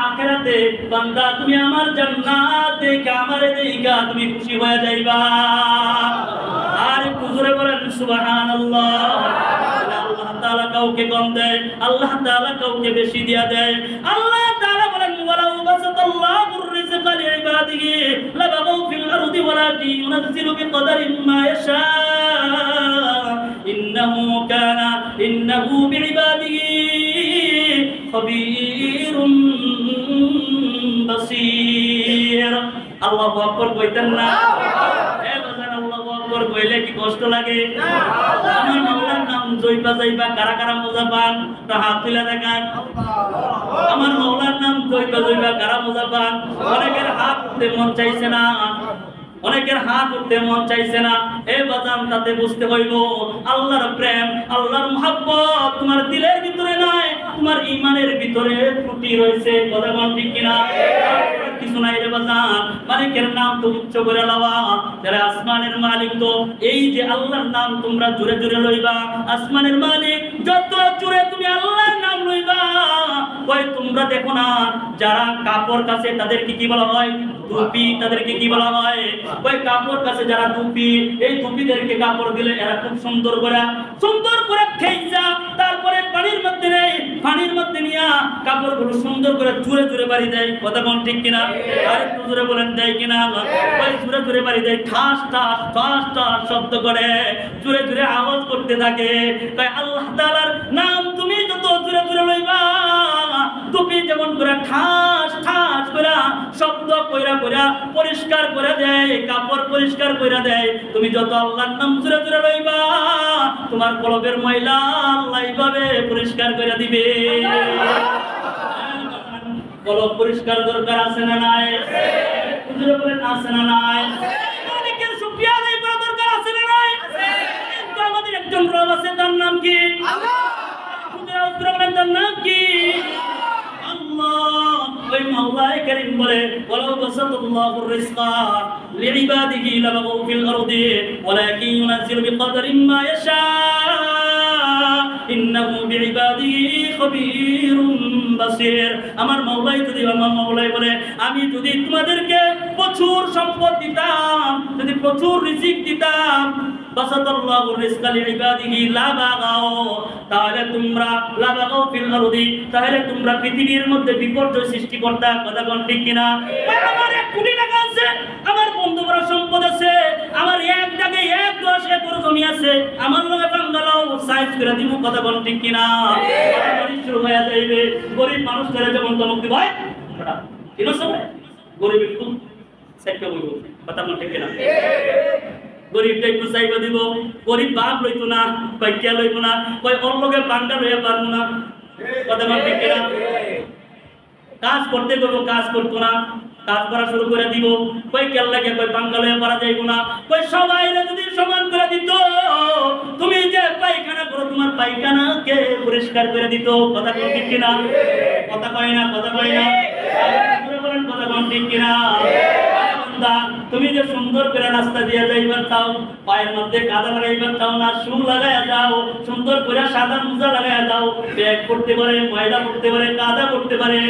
আখিরাতে। বান্দা তুমি আমার জান্নাত দেখে আমারে দেখা তুমি খুশি হয়ে যাইবা। আর একটু জোরে বলেন সুবহানাল্লাহ। আল্লাহ তাআলা কাউকে কম দেয়, আল্লাহ তাআলা কাউকে বেশি দিয়া দেয়। আল্লাহ তাআলা বলেন ওয়ালাউ বাসাতাল্লাহুর রিজকা লিইবাদিহি লাবাগাউ ফিল আরদি ওয়ালাকিন ইউনাজ্জিলু বিকদারিন মা ইয়াশা ইন্নাহু বিইবাদিহি খাবীরুম বাসীর। আল্লাহু আকবার কইতেন না? কইলে কি কষ্ট লাগে? আমার মাওলার নাম জইবা যাইবা কারা কারা মজা পান? তা হাত তুলে দেখান। আমার মাওলার নাম জইবা যাইবা কারা মজা পান? অনেকের হাত উঠতে মন চাইছে না, অনেকের হাত উঠতে মন চাইছে না। এ বাজান তাতে বুঝতে হইব আল্লাহর প্রেম, আল্লাহর মুহাব্বত তোমার দিলের ভিতরে নাই, তোমার ঈমানের ভিতরে ত্রুটি রয়েছে। কথা বল ঠিক কিনা? কিছু নাই রে বাজান, মালিকের নাম তো উচ্চ করে লওয়া। যারা আসমানের মালিক, তো এই যে আল্লাহর নাম তোমরা জোরে জোরে লইবা। আসমানের মালিক যত জোরে তুমি আল্লাহর নাম লইবা, ওই তোমরা দেখো না যারা কাপড় কাছে তাদেরকে কি বলা হয়? টুপি। তাদেরকে কি বলা হয়? ওই কাপড় কাছে যারা টুপি, এই টুপিদেরকে কাপড় দিলে এরা খুব সুন্দর করে খেইছা তারপরে পানির মধ্যে নেই, পানির মধ্যে নিয়া কাপড়গুলো সুন্দর করে জোরে জোরে বাড়ি দেয়। কথা কোন ঠিক কিনা? আর একটু জোরে বলেন দেয় কিনা? ওই জোরে জোরে বাড়ি দেয়, ঠাস ঠাস ঠাস ঠাস শব্দ করে জোরে জোরে আওয়াজ করতে থাকে। তাই আল্লাহ তাআলার নাম তুমি যত জোরে জোরে লইবা, টুপি যেমন করে ঠাস ঠাস করে শব্দ কইরা কইরা পরিষ্কার করে দেয়, কাপড় পরিষ্কার করে দেয়, তুমি যত আল্লাহর নাম জোরে জোরে লইবা তোমার কলবের ময়লা আল্লাহ এইভাবে পরিষ্কার করে দিবে। কলব পরিষ্কার দরকার আছে না নাই? জোরে বলেন আছে না নাই? মালিকের শুকরিয়া আদায় করা দরকার আছে না নাই? কিন্তু আমাদের একজন রব আছে, তার নাম কি? আল্লাহ। জোরে বলেন তার নাম কি? আল্লাহ। ওই মাওলায়ে কারীম বলে ওয়ালাউ বাসাতাল্লাহুর রিজকা লিইবাদিহি লাবাগাউ ফিল আরদি ওয়ালাকিন ইউনাজ্জিলু বিকদারিন মা ইয়াশা ইন্নাহু বিইবাদিহি খাবীরুম বাসীর। আমার মাওলাই যদি আমার মাওলাই বলে আমি যদি তোমাদেরকে প্রচুর সম্পদ দিতাম, যদি প্রচুর রিজিক দিতাম, বাসাতাল্লাহুর রিজকা লিইবাদিহি লাবাগাউ, তাহলে তোমরা লাবাগাউ ফিল আরদি, তাহলে তোমরা পৃথিবীর মধ্যে বিপর্যয় সৃষ্টি করতা। কথা কোন ঠিক কিনা? আমার 1 কোটি টাকা আছে, আমার বন্ধু বড় সম্পদ আছে, আছে আমার লগে বাঙ্গালাও সাইজ করে দিব, কথা বল ঠিক কিনা? মারামারি শুরু হয়ে যাইবে। গরিব মানুষদের যখন ধমক দিব, ভাই ঠিক আছে, গরিব একটু সাইডটা বলবো, কথা বল ঠিক কিনা? গরিবটা একটু চাইবা দিব, গরিব বাপ লইতো না, বাইকিয়া লইব না, কই ওর লগে বাঙ্গা লইয়া পারবো না, কথা বল ঠিক কিনা? কাজ করতে করবো, কাজ করতো না, কাজ করা শুরু করে দিব, কই কেল লাগে, কই বাঙ্গা লইয়া পারা যাইব না, কই সবাই যদি সমান করে দিত, তুমি যে পায়খানা করো তোমার পায়খানাকে পরিষ্কার করে দিত, কথা বল ঠিক কিনা? কথা কয় না, কথা কয় না, বলেন কথা বল ঠিক কিনা? তুমি যে সুন্দর করে রাস্তা দিয়ে যাইবার চাও, পায়ের মধ্যে কাদা লাগাইবার চাও না, শু লাগাইয়া যাও, সুন্দর করে সাদা মোজা লাগাইয়া যাও, ব্যাগ করতে পারে, ময়লা করতে পারে, কাদা করতে পারে,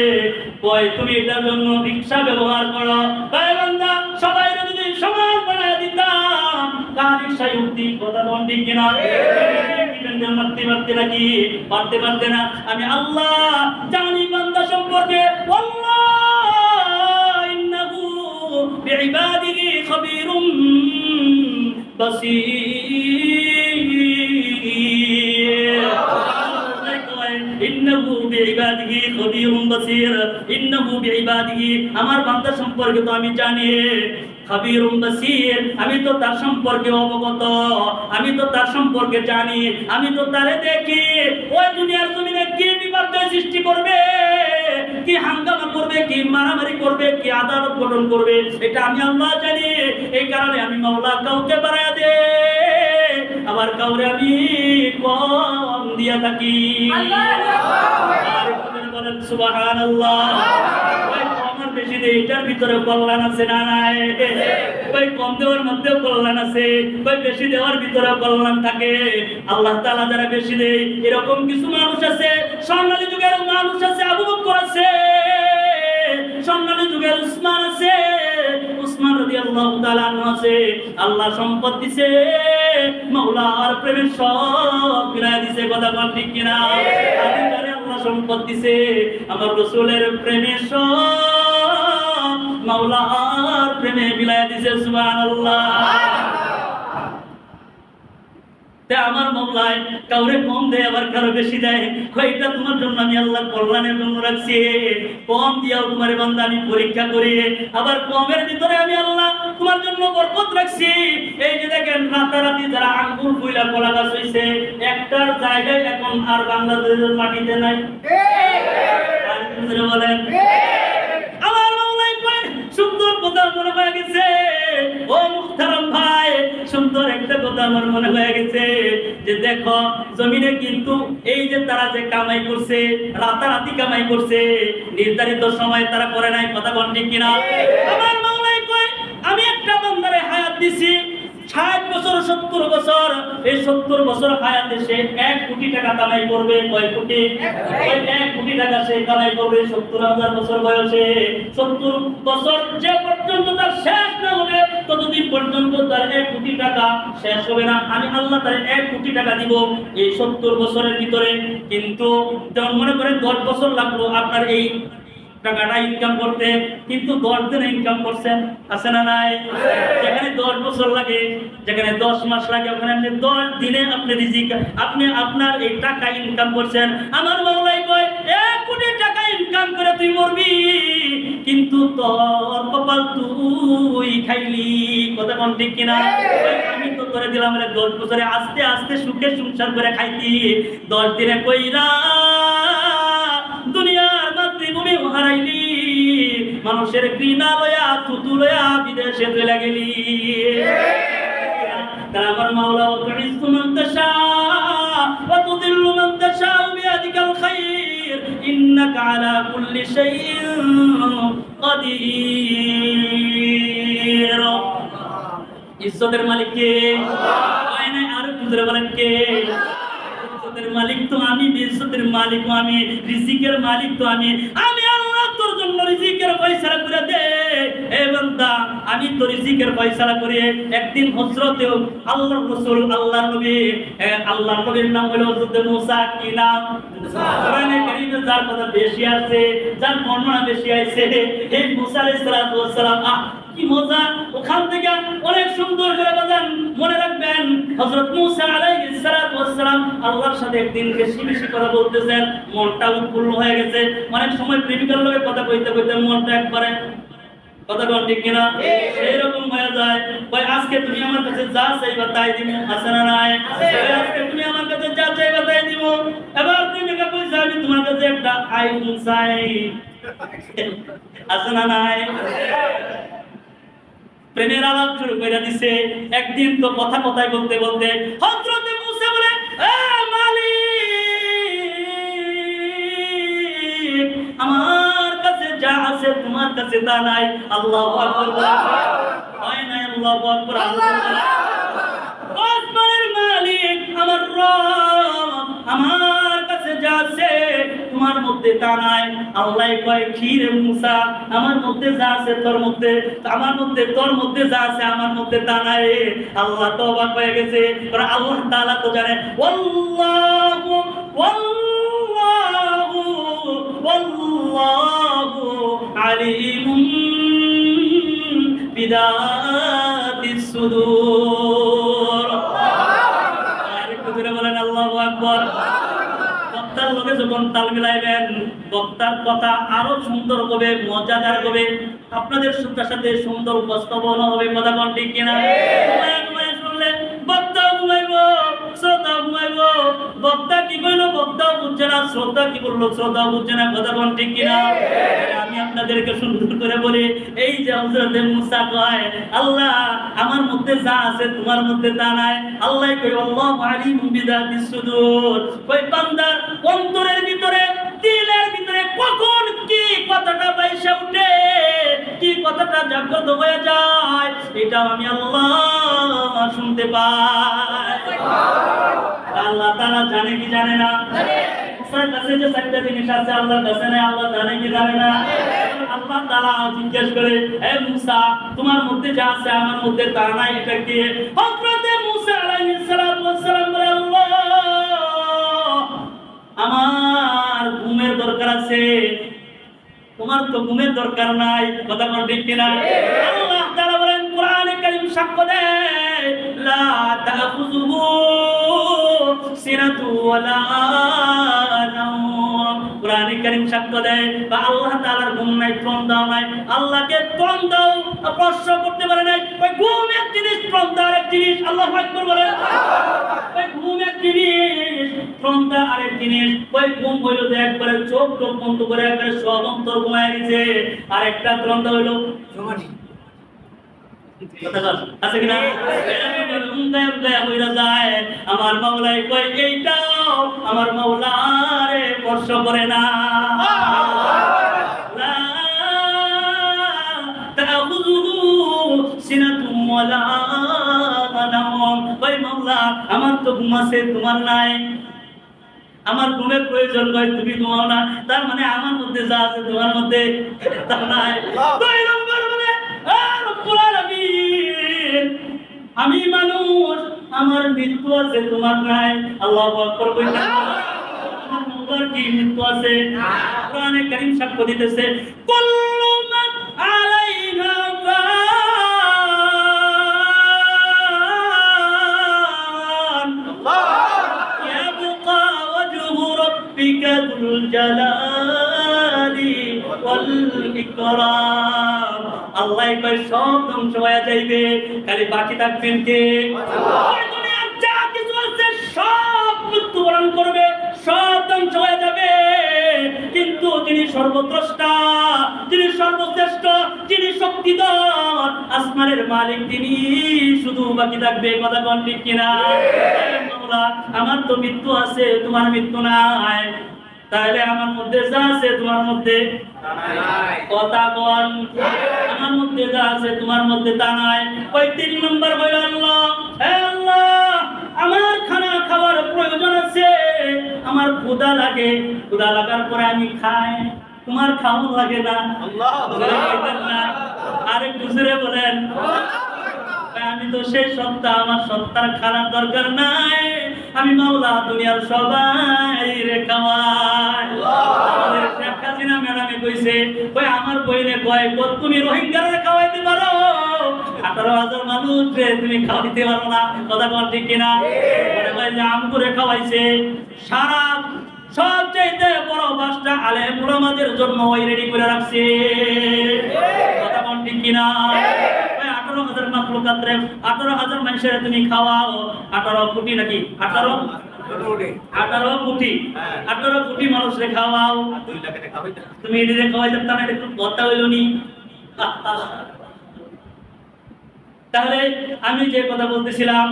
কই তুমি এটার জন্য রিক্সা ব্যবহার করো। তাই বান্দা সবাই যদি সমান বানায় দিতাম, কার রিক্সায় উঠতি, কথা বল ঠিক কিনা? মারতে পারতে নাকি? পারতে পারতে না। আমি আল্লাহ জানি বান্দা সম্পর্কে, আল্লাহ بعباده خبير بصير ইন্নাহু বিইবাদিহি খবীরুম বাসীর, ইন্নাহু বিইবাদিহি আমার বান্দা সম্পর্কে তো আমি জানি, খবীরুম বাসীর আমি তো তার সম্পর্কে অবগত, আমি তো তার সম্পর্কে জানি, আমি তো তারে দেখি। ওই দুনিয়ার জমিনে কি বিপর্যয় সৃষ্টি করবে, কি হাঙ্গামা করবে, কি মারামারি করবে, কি আদালত গঠন করবে, এটা আমি আল্লাহ জানি। এই কারণে আমি মাওলা কাউকে বাড়ায়া দে, আবার কাউরে আমি কম দিয়া থাকি। বলেন সুবহানাল্লাহ। আমার বেশি দেই, এটার ভিতরে কল্যাণ আছে না নাই? কই কম দেওয়ার মধ্যেও কল্যাণ আছে, কই বেশি দেওয়ার ভিতরে কল্যাণ থাকে। আল্লাহ তাআলা যারা বেশি দেয়, এরকম কিছু মানুষ আছে, স্বর্ণালী যুগের মানুষ আছে, আবু বকর আছে, স্বর্ণালী যুগের উসমান আছে, উসমান রাদিয়াল্লাহু তাআলা আনহু আছে। আল্লাহ সম্পদ দিছে, মাওলার প্রেমের সব ফিরায় দিছে, কথা বল ঠিক কিনা? আদিকারে আল্লাহ সম্পদ দিছে, আমার রাসূলের প্রেমের সব মাওলার প্রেমে বিলায় দিছে, সুবহানাল্লাহ। আমার মাওলায় কাউরে কম দেয়, আবার কারো বেশি দেয়, কয়টা তোমার জন্য আমি আল্লাহ কল্যাণের জন্য রাখছি। কম দিয়াও তোমার বান্দা আমি পরীক্ষা করি, আবার কমের ভিতরে আমি আল্লাহ তোমার জন্য বরকত রাখছি। এই যে দেখেন রাতারাতি যারা আঙ্গুর ফুইলা কলা গাছ হইছে, একটার জায়গায় এখন আর বাংলাদেশের মাটিতে নাই, আর বলেন আমার মাওলাই কয় সুন্দর কথা মনে হয়ে গেছে। ও মুখতারাম ভাই, সুন্দর একটা কথা আমার মনে হয়ে গেছে যে দেখো জমিনে কিন্তু এই যে তারা যে কামাই করছে, রাতারাতি কামাই করছে, নির্ধারিত সময় তারা করে নাই, কথা বল ঠিক কিনা? আমার মাওলাই কয় আমি একটা বান্দারে হায়াত দিছি 60 বছর 70 বছর, এই 70 বছর হায়াতে সে 1 কোটি টাকা কামাই করবে। কয় কোটি? 1 কোটি টাকা সে কামাই করবে 70,000 বছর বয়সে। 70 বছর যে পর্যন্ত তার শেষ না হবে, ততদিন পর্যন্ত তার 1 কোটি টাকা শেষ হবে না। আমি আল্লাহ তার 1 কোটি টাকা দিব এই 70 বছরের ভিতরে। কিন্তু যেমন মনে করেন 10 বছর লাগলো আপনার এই টাকাটা ইনকাম করতে, কিন্তু 10 দিনে ইনকাম করছেন, আছে না নাই? যেখানে 10 বছর লাগে, যেখানে 10 মাস লাগে, ওখানে আপনি 10 দিনে আপনি রিজিক, আপনি আপনার এই টাকা ইনকাম করছেন। আমার মাওলাই কয় 1 কোটি টাকা ইনকাম করে তুই মরবি, কিন্তু তোর কপাল তুই খাইলি, কথা কোন ঠিক কিনা? আমি তো করে দিলাম 10 বছরে আস্তে আস্তে সুখে সংসার করে খাইতি, 10 দিনে কইরা দুনিয়ার মাতৃভূমি হারাইলি, মানুষের ঘৃণা লয়া থুতু লয়া বিদেশে চলে গেলি। আমার মাওলা তুইজ্জু মান তাশা ওয়া তুযিল্লু মান তাশা বিয়াদিকাল খায়র ইন্নাকা আলা কুল্লি শাইইন কাদির। ইজ্জতের মালিক কে? হয় না, আর বুঝরে বলেন কে? মালিক তো আমি, বিশ্বতের মালিক আমি, রিজিকের মালিক তো আমি। আমি আল্লাহ তোর জন্য রিজিকের ফয়সালা করে দে। এ বান্দা আমি তো রিজিকের ফয়সালা করি। একদিন হযরত আল্লাহর রাসূল আল্লাহর নবী আল্লাহর নবীর নাম হলো হযরত মূসা। কি নাম? কোরআনে কারীমে যার কথা বেশি আছে, যার বর্ণনা বেশি আছে, এই মূসা আলাইহিস সালাম। কি মজা! ওখান থেকে অনেক সুন্দর করে বাজান মনে রাখবেন, হযরত মূসা আলাইহিস সালাম আল্লাহর সাথে একদিন বেশি বেশি কথা বলতেছেন, মনটা উৎফুল্ল হয়ে গেছে। অনেক সময় প্রেমিকার লগে কথা কইতে কইতে মনটা একবারে, কথা বল ঠিক কিনা, এইরকম হয়ে যায়। ভাই আজকে তুমি আমার কাছে যা চাইবা তাই দিব, আছে না নাই? আজকে তুমি আমার কাছে যা চাইবা তাই দিব। এবার প্রেমিকা কইছে আমি তোমার কাছে একটা আইফোন চাই, আছে না নাই? প্রেমের আলাপ শুরু করে দিছে। একদিন তো কথা কথায় বলতে বলতে হযরত মূসা বলে, এ মালিক, আমার কাছে যা আছে তোমার কাছে তা নাই। আল্লাহু আকবার। হয় না? আল্লাহু আকবার। আসমানের মালিক আমার রব, আমার কাছে যা আছে তোমার মধ্যে তা নাই। আল্লাহ কয়, কি রে মূসা, আমার মধ্যে যা আছে তোর মধ্যে, আমার মধ্যে তোর মধ্যে যা আছে আমার মধ্যে তা নাই। আল্লাহ তো অবাক হয়ে গেছে। আল্লাহ তাআলা তো জানে, ওয়াল্লাহু ওয়াল্লাহু ওয়াল্লাহু আলিমুন বিদাতিস সুদূর। আরেকটু জোরে বলেন আল্লাহু আকবার। বক্তার লগে যখন তাল মিলাইবেন, বক্তার কথা আরো সুন্দর হবে, মজাদার হবে, আপনাদের সাথে সুন্দর উপস্থাপনা হবে। কথা বল ঠিক কিনা? ঘুমায় শুনলে বক্তা ঘুমাইব, শ্রোতা ঘুমাইব। বক্তা কি কইলো বক্তা বুঝছে না, শ্রোতা কি বললো শ্রোতা বুঝছে না। কথা বল ঠিক কিনা? আমি আপনাদেরকে সুন্দর করে বলি, এই যে হযরত মূসা কয়, আল্লাহ আমার মধ্যে যা আছে তোমার মধ্যে তা নাই। আল্লাহ কই, আল্লাহু আলিমুন বিদাতিস সুদূর। কই বান্দার অন্তরের ভিতরে, দিলের ভিতরে কখন কি কথাটা বাইসা উঠে, কি কথাটা জাগ্রত হয়ে যায়, এটা আমি আল্লাহ শুনতে পাই। আল্লাহ তাআলা জানে কি জানে না? মুসার কাছে যে চারটা জিনিস আছে আল্লাহর কাছে নাই, আল্লাহ জানে কি জানে না? আল্লাহ তাআলা জিজ্ঞেস করে, হে মূসা, তোমার মধ্যে যা আছে আমার মধ্যে তা নাই, এটা কি? হযরত মূসা আলাইহিস সালাম বলে, আল্লাহ আমার ঘুমের দরকার আছে, তোমার তো ঘুমের দরকার নাই। কথা বল ঠিক কিনা? আল্লাহ তাআলা বলেন, কোরআনে কারীম সাক্ষ্য দেয়, লা তাখুযুহু সিনাতু ওয়ালা নাওম। কোরআনে কারীম সাক্ষ্য দেয় বা আল্লাহ তাআলার ঘুম নাই, ত্রন্দাও নাই। আল্লাহকে ত্রন্দাও প্রশ্ন করতে পারে নাই। ওই ঘুম এক জিনিস, ত্রন্দা আরেক জিনিস। আল্লাহু আকবার বলেন। ওই ঘুম এক জিনিস, ত্রন্দা আরেক জিনিস। ওই ঘুম হইল যে একবারে চোখ টোক বন্ধ করে একবারে সব অন্তর ঘুমায় গেছে, আর একটা ত্রন্দা হইল সমাধি। আছে কিনা? আমার মাওলাই কয়, এইটাও আমার মাওলারে স্পর্শ করে না। আমার তো ঘুম আছে তোমার নাই, আমার ঘুমের প্রয়োজন নয়, তুমি ঘুমাও না, তার মানে আমার মধ্যে যা আছে তোমার মধ্যে তা নাই। দুই নম্বর বলে, আমি মানুষ, আমার মৃত্যু আছে তোমার নাই। আল্লাহু আকবার কইতে আমার কি মৃত্যু আছে? কোরআনে কারীম সাক্ষ্য দিতেছে, কুল্লু মান আলাইহা ফান, ইয়াবকা ওয়াজহু রাব্বিকা যুল জালালি ওয়াল ইকরাম। আল্লাহ কয় সব ধ্বংস হয়ে যাইবে, খালি বাকি থাকবেন কে? দুনিয়ার যা কিছু আছে সব মৃত্যুবরণ করবে, সব ধ্বংস হয়ে যাবে, কিন্তু যিনি সর্বদ্রষ্টা, যিনি সর্বশ্রেষ্ঠ, যিনি শক্তিধর, আসমানের মালিক, তিনি শুধু বাকি থাকবে। কথা কোন ঠিক কিনা? আমার তো মৃত্যু আছে, তোমার মৃত্যু নাই, তাহলে আমার মধ্যে যা আছে তোমার মধ্যে নাই। কথা বল, আমার মধ্যে যা আছে তোমার মধ্যে তা নাই। ওই 3 নম্বর হইল আল্লাহ, হে আল্লাহ আমার খানা খাওয়ার প্রয়োজন আছে, আমার ক্ষুধা লাগে, ক্ষুধা লাগার পরে আমি খাই, তোমার খাওয়া লাগে না। আল্লাহ আরেক দুসরে বলেন, ও তো সেই সত্তা, আমার সত্তার খানার দরকার নাই, আমি মাওলা দুনিয়ার সবাই রে খাওয়াই। আমাদের শেখ হাসিনা ম্যাডামে কইছে, কই আমার বইনে কয় তুমি রোহিঙ্গারে খাওয়াইতে পারো, 18,000 মানুষ তুমি খাওয়াইতে পারো না, কথা বল ঠিক কিনা? মনে হয় যে আমগুরে খাওয়াইছে। সারা সবচাইতে বড় বাসটা আলেম উলামাদের জন্য ওই রেডি করে রাখছে, কথা বল ঠিক কিনা? 18,000 মাখলুকাত রে, 18,000 মানুষের তুমি খাওয়াও, 18 কোটি নাকি 18 কোটি, 18 কোটি মানুষরে খাওয়াও, তুমি এদিকে খাওয়াইতে না, এটা একটু কথা হইল নি? তাহলে আমি যে কথা বলতেছিলাম,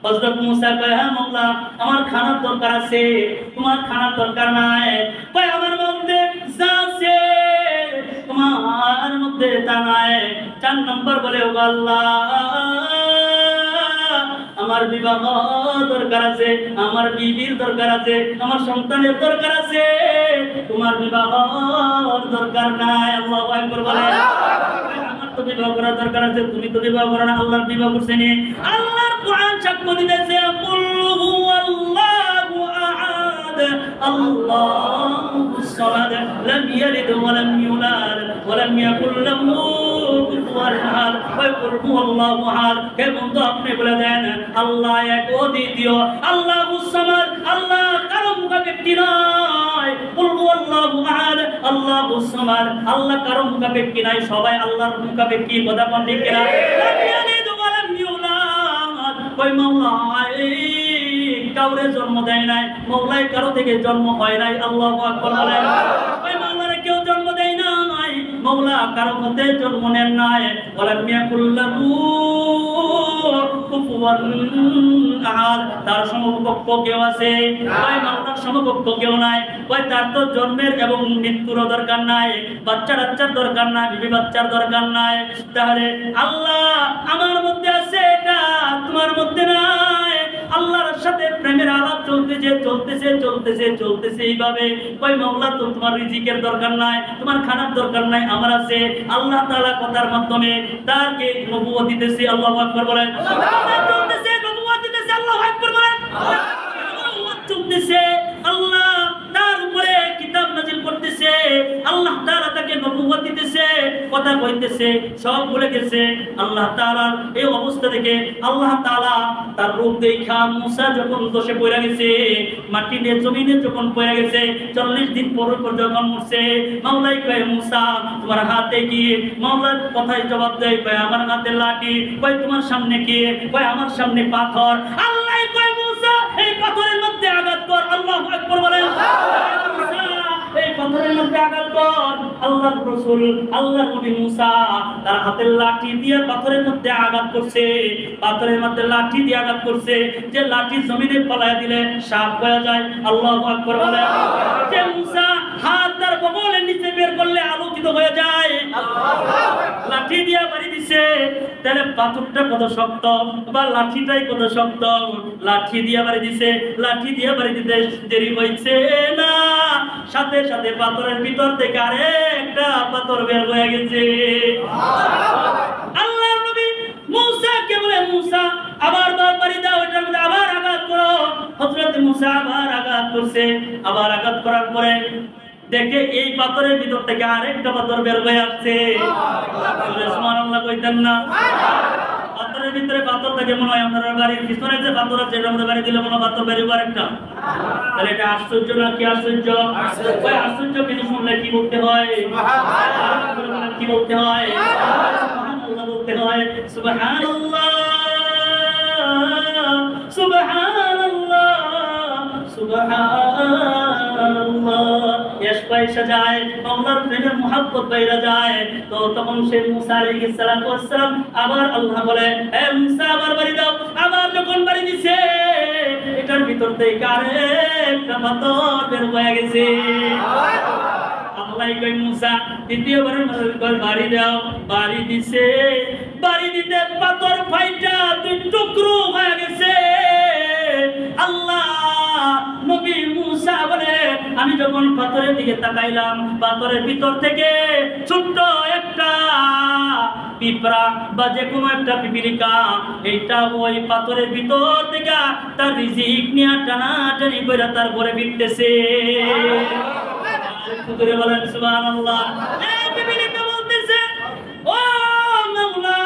হযরত মুসা কয়, হ্যাঁ মাওলা আমার খানার দরকার আছে, তোমার খানার দরকার নাই। কয় আমার মধ্যে যা আছে তোমার মধ্যে তা নাই। 4 নম্বর বলে, ও আল্লাহ আমার বিবাহ দরকার আছে, আমার বিবির দরকার আছে, আমার সন্তানের দরকার আছে, তোমার বিবাহ দরকার নাই। আল্লাহু আকবার বলে। আমার তো বিবাহ করার দরকার আছে, তুমি তো বিবাহ করো না, আল্লাহর বিবাহ করছে নি। আল্লাহর কোরআন সাক্ষ্য দিতেছে, কুল হুয়াল্লাহু আহাদ আল্লাহুস সামাদ লাম ইয়ালিদ ওয়া লাম ইউলাদ ওয়া লাম ইয়াকুল লাহু কুফুয়ান আহাদ। কুল হুয়াল্লাহু আহাদ, হে বন্ধু আপনি বলে দেন আল্লাহ এক, অদ্বিতীয়, আল্লাহুস সামাদ, আল্লাহ কারো মুখাপেক্ষী নয়। কুল হুয়াল্লাহু আহাদ আল্লাহুস সামাদ, আল্লাহ কারো মুখাপেক্ষী নাই, সবাই আল্লাহর মুখাপেক্ষী, কথা বল ঠিক কিনা? লাম ইয়ালিদ ওয়া লাম ইউলাদ, কই মাওলা কাউরে জন্ম দেয় নাই, মাওলাই কারো থেকে জন্ম হয় নাই। আল্লাহু আকবার বলেন। কই মাওলারে কেউ জন্ম দেয় নাই, মাওলা কারো মধ্যে জন্ম নেন নাই। ওয়ালাম ইয়াকুল লাহু কুফুয়ান আহাদ, তার সমকক্ষ কেউ আছে? কই মাওলার সমকক্ষ কেউ নাই। কই তার তো জন্মের এবং মৃত্যুর দরকার নাই, বাচ্চার দরকার নাই, বিবি বাচ্চার দরকার নাই। তাহলে আল্লাহ আমার মধ্যে আছে, এটা তোমার মধ্যে নাই। আল্লাহর সাথে প্রেমের আলাপ চলতেছে এইভাবে। কই মাওলা তো তোমার রিজিকের দরকার নাই, তোমার খানার দরকার নাই, আমার আছে। আল্লাহ তাআলা কথার মাধ্যমে তাকে নবুয়ত দিতেছে। আল্লাহু আকবার বলেন। চলতেছে নবুয়ত দিতেছে। আল্লাহু আকবার বলেন। নবুয়ত চলতেছে, আল্লাহ তার উপরে কিতাব নাযিল করতেছে, আল্লাহ তাআলা তাকে নবুয়ত দিতেছে, কথা কইতেছে, সব ভুলে গেছে। আল্লাহ তাআলার এই অবস্থা দেখে আল্লাহ তাআলা তার রূপ দেখা মুসা যখন দোষে পড়ে গেছে, মাটিতে জমিনে যখন পড়ে গেছে, 40 দিন পর যখন মরছে, মাওলাই কয় মুসা তোমার হাতে কি? মাওলার কথাই জবাব দেয়, কয় আমার হাতে লাঠি। কয় তোমার সামনে কি? কয় আমার সামনে পাথর। আল্লাহ কয় মুসা এই পাথরের মধ্যে আঘাত কর। আল্লাহু আকবার বলেন। এই পাথরের মধ্যে আঘাত কর। আল্লাহর রাসূল আল্লাহর নবী মুসা তার হাতের লাঠি দিয়ে পাথরের মধ্যে আঘাত করছে, পাথরের মধ্যে লাঠি দিয়ে আঘাত করছে, যে লাঠি জমিনে ফলায়া দিলে সাপ হয়ে যায়। আল্লাহু আকবার বলেন। যে মুসা হাত তার বগলের নিচে বের করলে আলোকিত হয়ে যায়, লাঠি দিয়ে বাড়ি দিছে। তাহলে পাথরটা কত শক্ত বা লাঠিটাই কত শক্ত। লাঠি দিয়ে বাড়ি দিছে, লাঠি দিয়ে বাড়ি দিতে দেরি হইছে না, সাথে সাথে পাথরের ভিতর থেকে আরেকটা পাথর বের হয়ে গেছে। আল্লাহর নবী মুসাকে বলে, মুসা আবার বাড়ি দাও, এটার মধ্যে আবার আঘাত করো। হযরত মুসা আবার আঘাত করছে, আবার আঘাত করার পরে দেখে এই পাথরের ভিতর থেকে আরেকটা পাথর বের হয়ে আসছে। সুবহানাল্লাহ কইতেন না? পাথরের ভিতরে পাথর থাকে, মনে হয় আপনার বাড়ির পিছনে যে পাথর আছে এটার মধ্যে বাড়ি দিলে মনে হয় পাথর বেরিয়ে আরেকটা। তাহলে এটা আশ্চর্য না কি আশ্চর্য? ওই আশ্চর্য কিন্তু শুনলে কি বলতে হয়? কি বলতে হয়? সুবহানাল্লাহ বলতে হয়। সুবহানাল্লাহ সুবহানাল্লাহ সুবহানাল্লাহ। এসে যায় আল্লাহর প্রেমের মুহাব্বত বাইরা যায়। তো তখন সে মুসা আলাইহিস সালাতু ওয়াস সালাম আবার আল্লাহ বলে, হে মুসা আবার বাড়ি দাও। আবার যখন বাড়ি দিছে, এটার ভিতর থেকে আরেকটা পাথর বের হয়ে গেছে। আল্লাহ কই মুসা দ্বিতীয়বারের মতো বাড়ি দাও। বাড়ি দিছে, বাড়ি দিতে পাথর ফাইটা দুই টুকরো হয়ে গেছে। আল্লাহ নবী মুসা বলে, আমি যখন পাথরের দিকে তাকাইলাম, পাথরের ভিতর থেকে ছোট্ট একটা পিঁপড়া বা যে কোনো একটা পিপিলিকা এইটা ওই পাথরের ভিতর থেকে তার রিজিক নিয়ে টানাটানি করে তার ঘরে ফিরতেছে। বলেন সুবহানাল্লাহ। এই পিপিলিকা বলতেছে, ও মাওলা,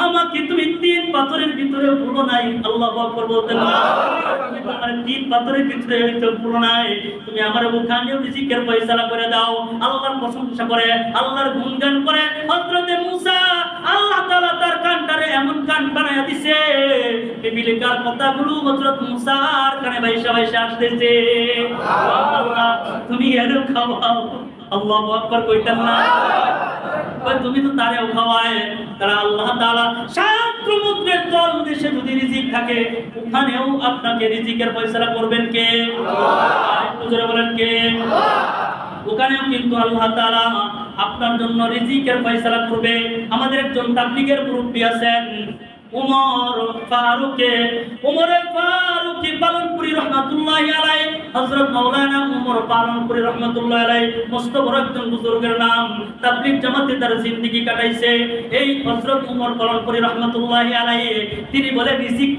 আমাকে তুমি 3 পাথরের ভিতরে ভুলো নাই। আল্লাহু আকবার বলতেন না, তোমার 3 পাথরের ভিতরে হয়তো ভুলো নাই, তুমি আমার ওখানেও রিজিকের ফয়সালা করে দাও। আল্লাহর প্রশংসা করে, আল্লাহর গুণগান করে হযরতে মুসা আল্লাহ তাআলা তার কানটারে এমন কান বানায়া দিছে, পিপিলিকার কথাগুলো হযরত মুসার কানে ভাইসা ভাইসা আসতেছে। আল্লাহ তুমি এর খাওয়াও। আল্লাহু আকবার কইতেন না, তুমি তো তারেও খাওয়ায়। তারা আল্লাহ তাআলা সাত সমুদ্রের তল দেশে যদি রিজিক থাকে, ওখানেও আপনাকে রিজিকের ফয়সালা করবেন কে? আল্লাহ। একটু জোরে বলেন কে? ওখানেও কিন্তু আল্লাহ তাআলা আপনার জন্য রিজিকের ফয়সালা করবে। আমাদের একজন তাবলীগের মুরব্বী আছেন, উমর ফারুকী পালনপুরি রহমাতুল্লাহি আলাইহি, হযরত মাওলানা উমর পালনপুরি রহমাতুল্লাহি আলাইহি মস্ত বড় একজন বুজুর্গের নাম। তাবলীগ জামাতে তার জিন্দেগি কাটাইছে এই হযরত উমর পালনপুরি রহমাতুল্লাহি আলাইহি। তিনি বলে রিজিক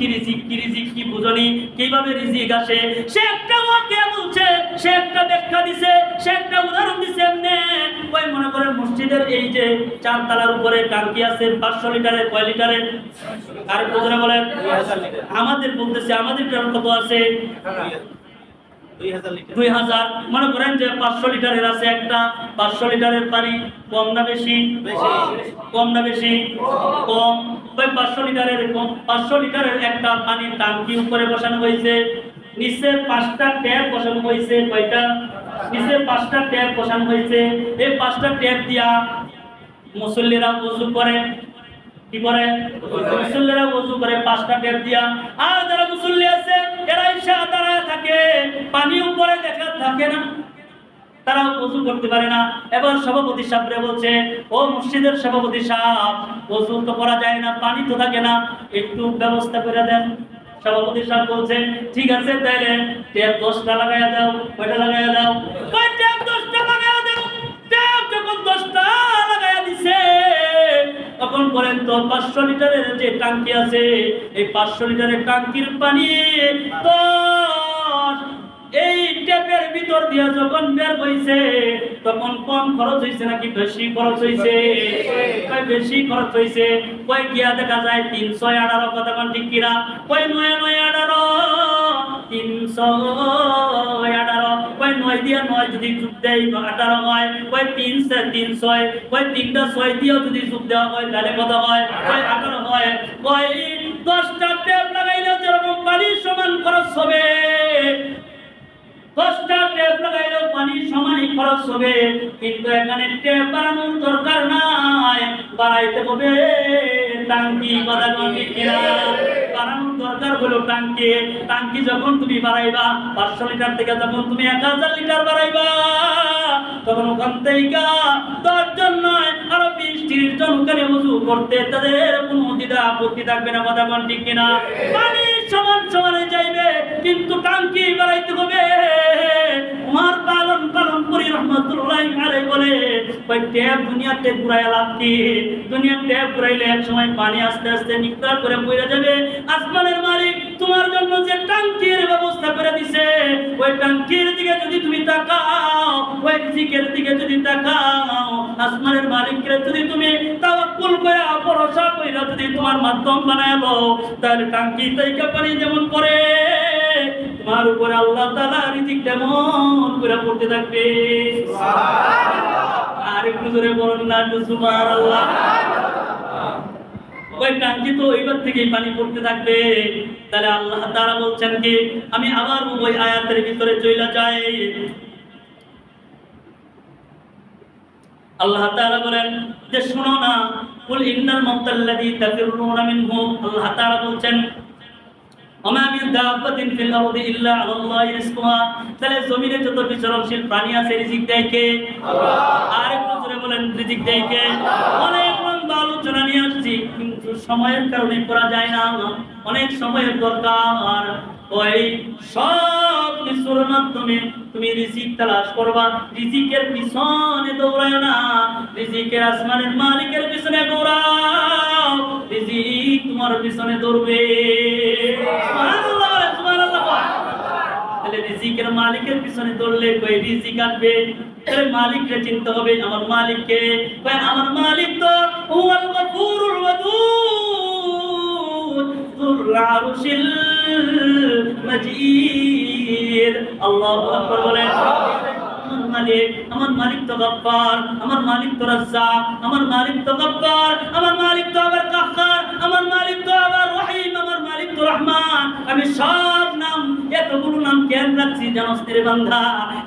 কি বুঝনি, কিভাবে রিজিক আসে? সে একটা ওয়াকিয়া বলছে, সে একটা ব্যাখ্যা দিছে, সে একটা উদাহরণ দিছে। এমনি ওই মনে করেন মসজিদের এই যে 4 তলার উপরে ট্যাঙ্কি আছে 500 লিটারের, কয় লিটারের? আর বুঝরা বলেন, আমাদের বলতেছে আমাদের ট্যাঙ্ক কত আছে? 2000। মনে করেন যে 500 লিটারের আছে একটা, 500 লিটারের পানি কম না বেশি? কম না বেশি? কম। ওই 500 লিটারের 500 লিটারের একটা পানির ট্যাঙ্কি উপরে বসানো হয়েছে, নিচে 5টা ট্যাপ বসানো হয়েছে। কয়টা? নিচে 5টা ট্যাপ বসানো হয়েছে। এই 5টা ট্যাপ দিয়া মুসল্লিরা ওযু করে। কি করে? মুসল্লিরা ওযু করে 5টা ট্যাপ দিয়া। আর যারা মুসল্লি আছে এরা এসে দাঁড়ায় থাকে, পানি উপরে দেখা থাকে না, তারা ওযু করতে পারে না। এবার সভাপতি সাহেবরে বলছে, ও মসজিদের সভাপতি সাহেব, ওযু তো করা যায় না, পানি তো থাকে না, একটু ব্যবস্থা করে দেন। সভাপতি সাহেব বলছে, ঠিক আছে তাহলে ট্যাপ 10টা লাগাইয়া দাও। কয়টা লাগাইয়া দাও? কয় ট্যাপ 10টা লাগাইয়া দাও। ট্যাপ যখন 10টা লাগাইয়া দিছে, তখন বলেন তো 500 লিটারের যে ট্যাঙ্কি আছে, এই 500 লিটারের ট্যাঙ্কির পানি তো এই ট্যাপের ভিতর দিয়া যখন বের হইছে, তখন কম খরচ হইছে নাকি বেশি খরচ হইছে? কয় বেশি খরচ হইছে। কয় গিয়া দেখা যায় 318। কথা কোন ঠিক কিনা? কয় 9 318। কয় 9 দিয়া 9 যদি যোগ দেই 18 হয়। কয় 3 3 কয় 3টা 6 দিয়া যদি যোগ দেওয়া হয় তাহলে কত হয়? কয় 18 হয়। কয় 10টা ট্যাপ লাগাইলে যেরকম পানি সমান খরচ হবে, 10টা ট্যাপ লাগাইলেও পানি সমানই খরচ হবে। কিন্তু এখানে ট্যাপ বাড়ানোর দরকার নাই, বাড়াইতে হবে টাঙ্কি। কথা ঠিক কিনা? বাড়ানোর দরকার হলো টাঙ্কি। টাঙ্কি যখন তুমি বাড়াইবা 500 লিটার থেকে যখন তুমি 1000 লিটার বাড়াইবা, তখন ওখান থেকে 10 জন নয় আরো 20-30 জন ওখানে ওযু করতে তাদের কোনো দ্বিধা আপত্তি থাকবে না। কথা ঠিক কিনা? পানি সমান সমানে যাইবে, কিন্তু টাঙ্কি বাড়াইতে হবে। উমর পালনপুরি রহমাতুল্লাহি আলাইহি বলে, ওই ট্যাপ দুনিয়াতে ঘুরাইয়া লাভ কি? দুনিয়ার ট্যাপ ঘুরাইলে এক সময় পানি আস্তে আস্তে নিকটার করে পড়ে যাবে। আসমানের মালিক তোমার জন্য যে টাঙ্কির ব্যবস্থা করে দিছে, ওই টাঙ্কির দিকে যদি তুমি তাকাও, ওই রিজিকের দিকে যদি তাকাও, আসমানের মালিককে যদি তুমি তাওয়াক্কুল করে ভরসা কইরা যদি তোমার মাধ্যম বানায় লও, তাহলে টাঙ্কি থেকে পানি যেমন পড়ে, তোমার উপরে আল্লাহ তাআলা রিজিক তেমন করে পড়তে থাকবে। সুবহানাল্লাহ। আর একটু জোরে বলুন না, সুবহানাল্লাহ। ওই টাঙ্কি তো এইবার থেকেই পানি পড়তে থাকবে। তাহলে আল্লাহ তাআলা বলছেন কি, আমি আবার ওই আয়াতের ভিতরে চলে যাই। আল্লাহ তাআলা বলেন যে শোনো না, কুল ইন্নাল মাউতাল্লাযী তাফিরুনা মিনহু। আল্লাহ তাআলা বলছেন, ওমা মিন দাব্বাতিন ফিল আরদি ইল্লা আলাল্লাহি রিজকুহা। তাহলে জমিনে যত বিচরণশীল প্রাণী আছে রিজিক দেয় কে? আল্লাহ। আর একটু জোরে বলেন, রিজিক দেয় কে? অনেক লম্বা আলোচনা নিয়ে আসছি, কিন্তু সময়ের কারণে করা যায় না, অনেক সময়ের দরকার। ওই সব কিছুর মাধ্যমে তুমি রিজিক তালাশ করবা। রিজিকের পিছনে দৌড়ায় না, রিজিকের আসমানের মালিকের পিছনে দৌড়াও, রিজিক তোমার পিছনে দৌড়বে। সুবহানাল্লাহ, সুবহানাল্লাহ। তাহলে রিজিকের মালিকের পিছনে দৌড়লে কই রিজিক আসবে। তাহলে মালিককে চিনতে হবে, আমার মালিককে। ভাই আমার মালিক তো হুয়াল গফুরুল ওয়াদুদ যুল আরশিল মাজিদ। আল্লাহু আকবার বলেন। আমার মালিক তো গফফার, আমার মালিক তো রাজ্জাক, আমার মালিক তো গফফার, আমার মালিক তো আবার কাহ্হার, আমার মালিক তো আবার রহিম, আমার মালিক তো রহমান। আমি সব নাম, এতগুলো নাম কেন রাখছি জানোস রে বান্দা?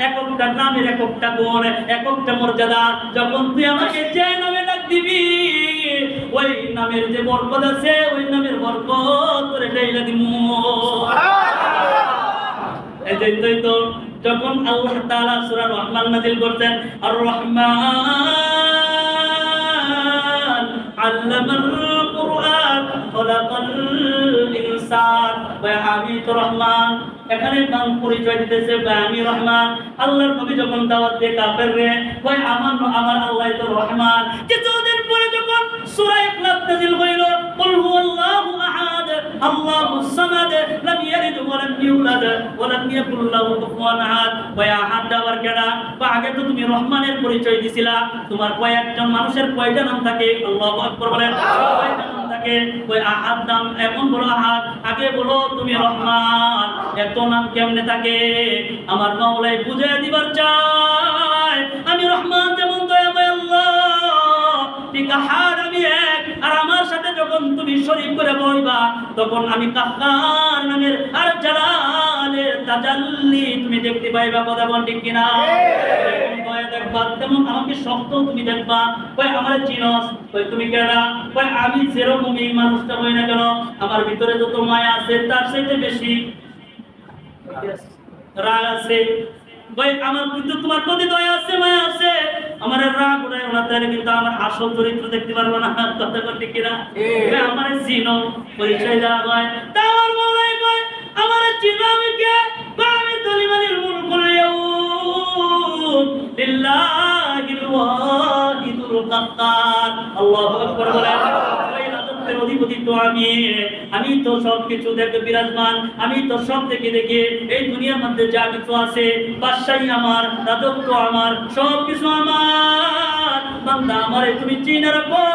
এক একটা নামের এক একটা গুণ, এক একটা মর্যাদা। যখন তুই আমাকে যে নামে ডাক দিবি, ওই নামের যে বরকত আছে, ওই নামের বরকত তোরে ঢেলে দিমু। এই জন্যই তো যখন আল্লাহ তাআলা সূরা রহমান নাযিল করতেন, আর রহমান আল্লামাল কুরআন খলাকাল ইনসান। ভাই আমি তো রহমান, এখানে নাম পরিচয় দিতেছে ভাই আমি রহমান। আল্লাহর নবী যখন দাওয়াত দিয়ে কাফেররে ভাই আমার আল্লাহ তো রহমান। কিছুদিন পরে যখন সূরা ইখলাস নাযিল হইল, কুল হুয়াল্লাহু আহাদ আল্লাহুস সামাদ লাম ইয়ালিদ ওয়া লাম ইউলাদ ওয়া লাম ইয়াকুল লাহু কুফুয়ান আহাদ। ভাই আহাদ আবার কেডা? বা আগে তো তুমি রহমানের পরিচয় দিছিলা, তোমার কয়েকজন মানুষের কয়টা নাম থাকে? আল্লাহু আকবার বলেন। কয়টা নাম থাকে? ওই আহাদ নাম এমন বড় আহাদ, আগে বলো তুমি রহমান। এত নাম কেমনে থাকে? আমার মাওলাই বুঝায় দিবার চাই, আমি রহমান যেমন দয়াময় আল্লাহ, ঠিক আহাদ আমি এক। আর আমার সাথে যখন তুমি শরীক করে বলবা, তখন আমি কাহ্হার নামের আর জালালের তাজাল্লি তুমি দেখতে পাইবা। কথা বল ঠিক কিনা? দয়া দেখবা, তেমন আমাকে শক্ত তুমি দেখবা। কই আমার চিনস, কই তুমি কেডা? কই আমি যেরকম এই মানুষটা হই না কেন, আমার ভিতরে যত মায়া আছে তার চাইতে বেশি রাগ আছে। ভাই আমার কিন্তু তোমার প্রতি দয়া আছে, মায়া আছে। আমার রাগ উঠায় না, তাহলে কিন্তু আমার আসল চরিত্র দেখতে পারবো না। কথা করতে কিনা? আমার চিনো, পরিচয় দেওয়া হয়। তার মাওলাই কয় আমার চিনো আমি কে? আমি তলিমানিল মুলকুল ইয়াউম লিল্লাহিল ওয়াহিদুল কাহ্হার। আল্লাহু আকবার বলেন। অধিপতি তো আমি তো সবকিছু দেখে বিরাজমান, আমি তো সব দেখে দেখে এই দুনিয়ার মধ্যে যা কিছু আছে, বাদশাহী আমার, রাজত্ব আমার, সবকিছু আমার। বান্দা আমারে তুমি চিনে রাখো,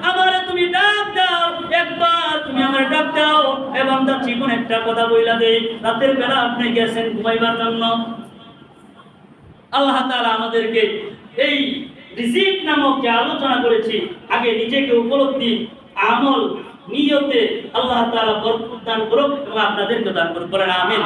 আমারে তুমি ডাক দাও, একবার তুমি আমারে ডাক দাও। এ বান্দা জীবন একটা কথা বইলা দেই, রাতের বেলা আপনি গেছেন ঘুমাইবার জন্য, আল্লাহ তাআলা আমাদেরকে এই রিজিক নামক যে আলোচনা করেছি, আগে নিজেকে উপলব্ধি, আমল, নিয়তে আল্লাহ তাআলা বরকত দান করুক এবং আপনাদেরকে দান করুক। বলেন আমিন।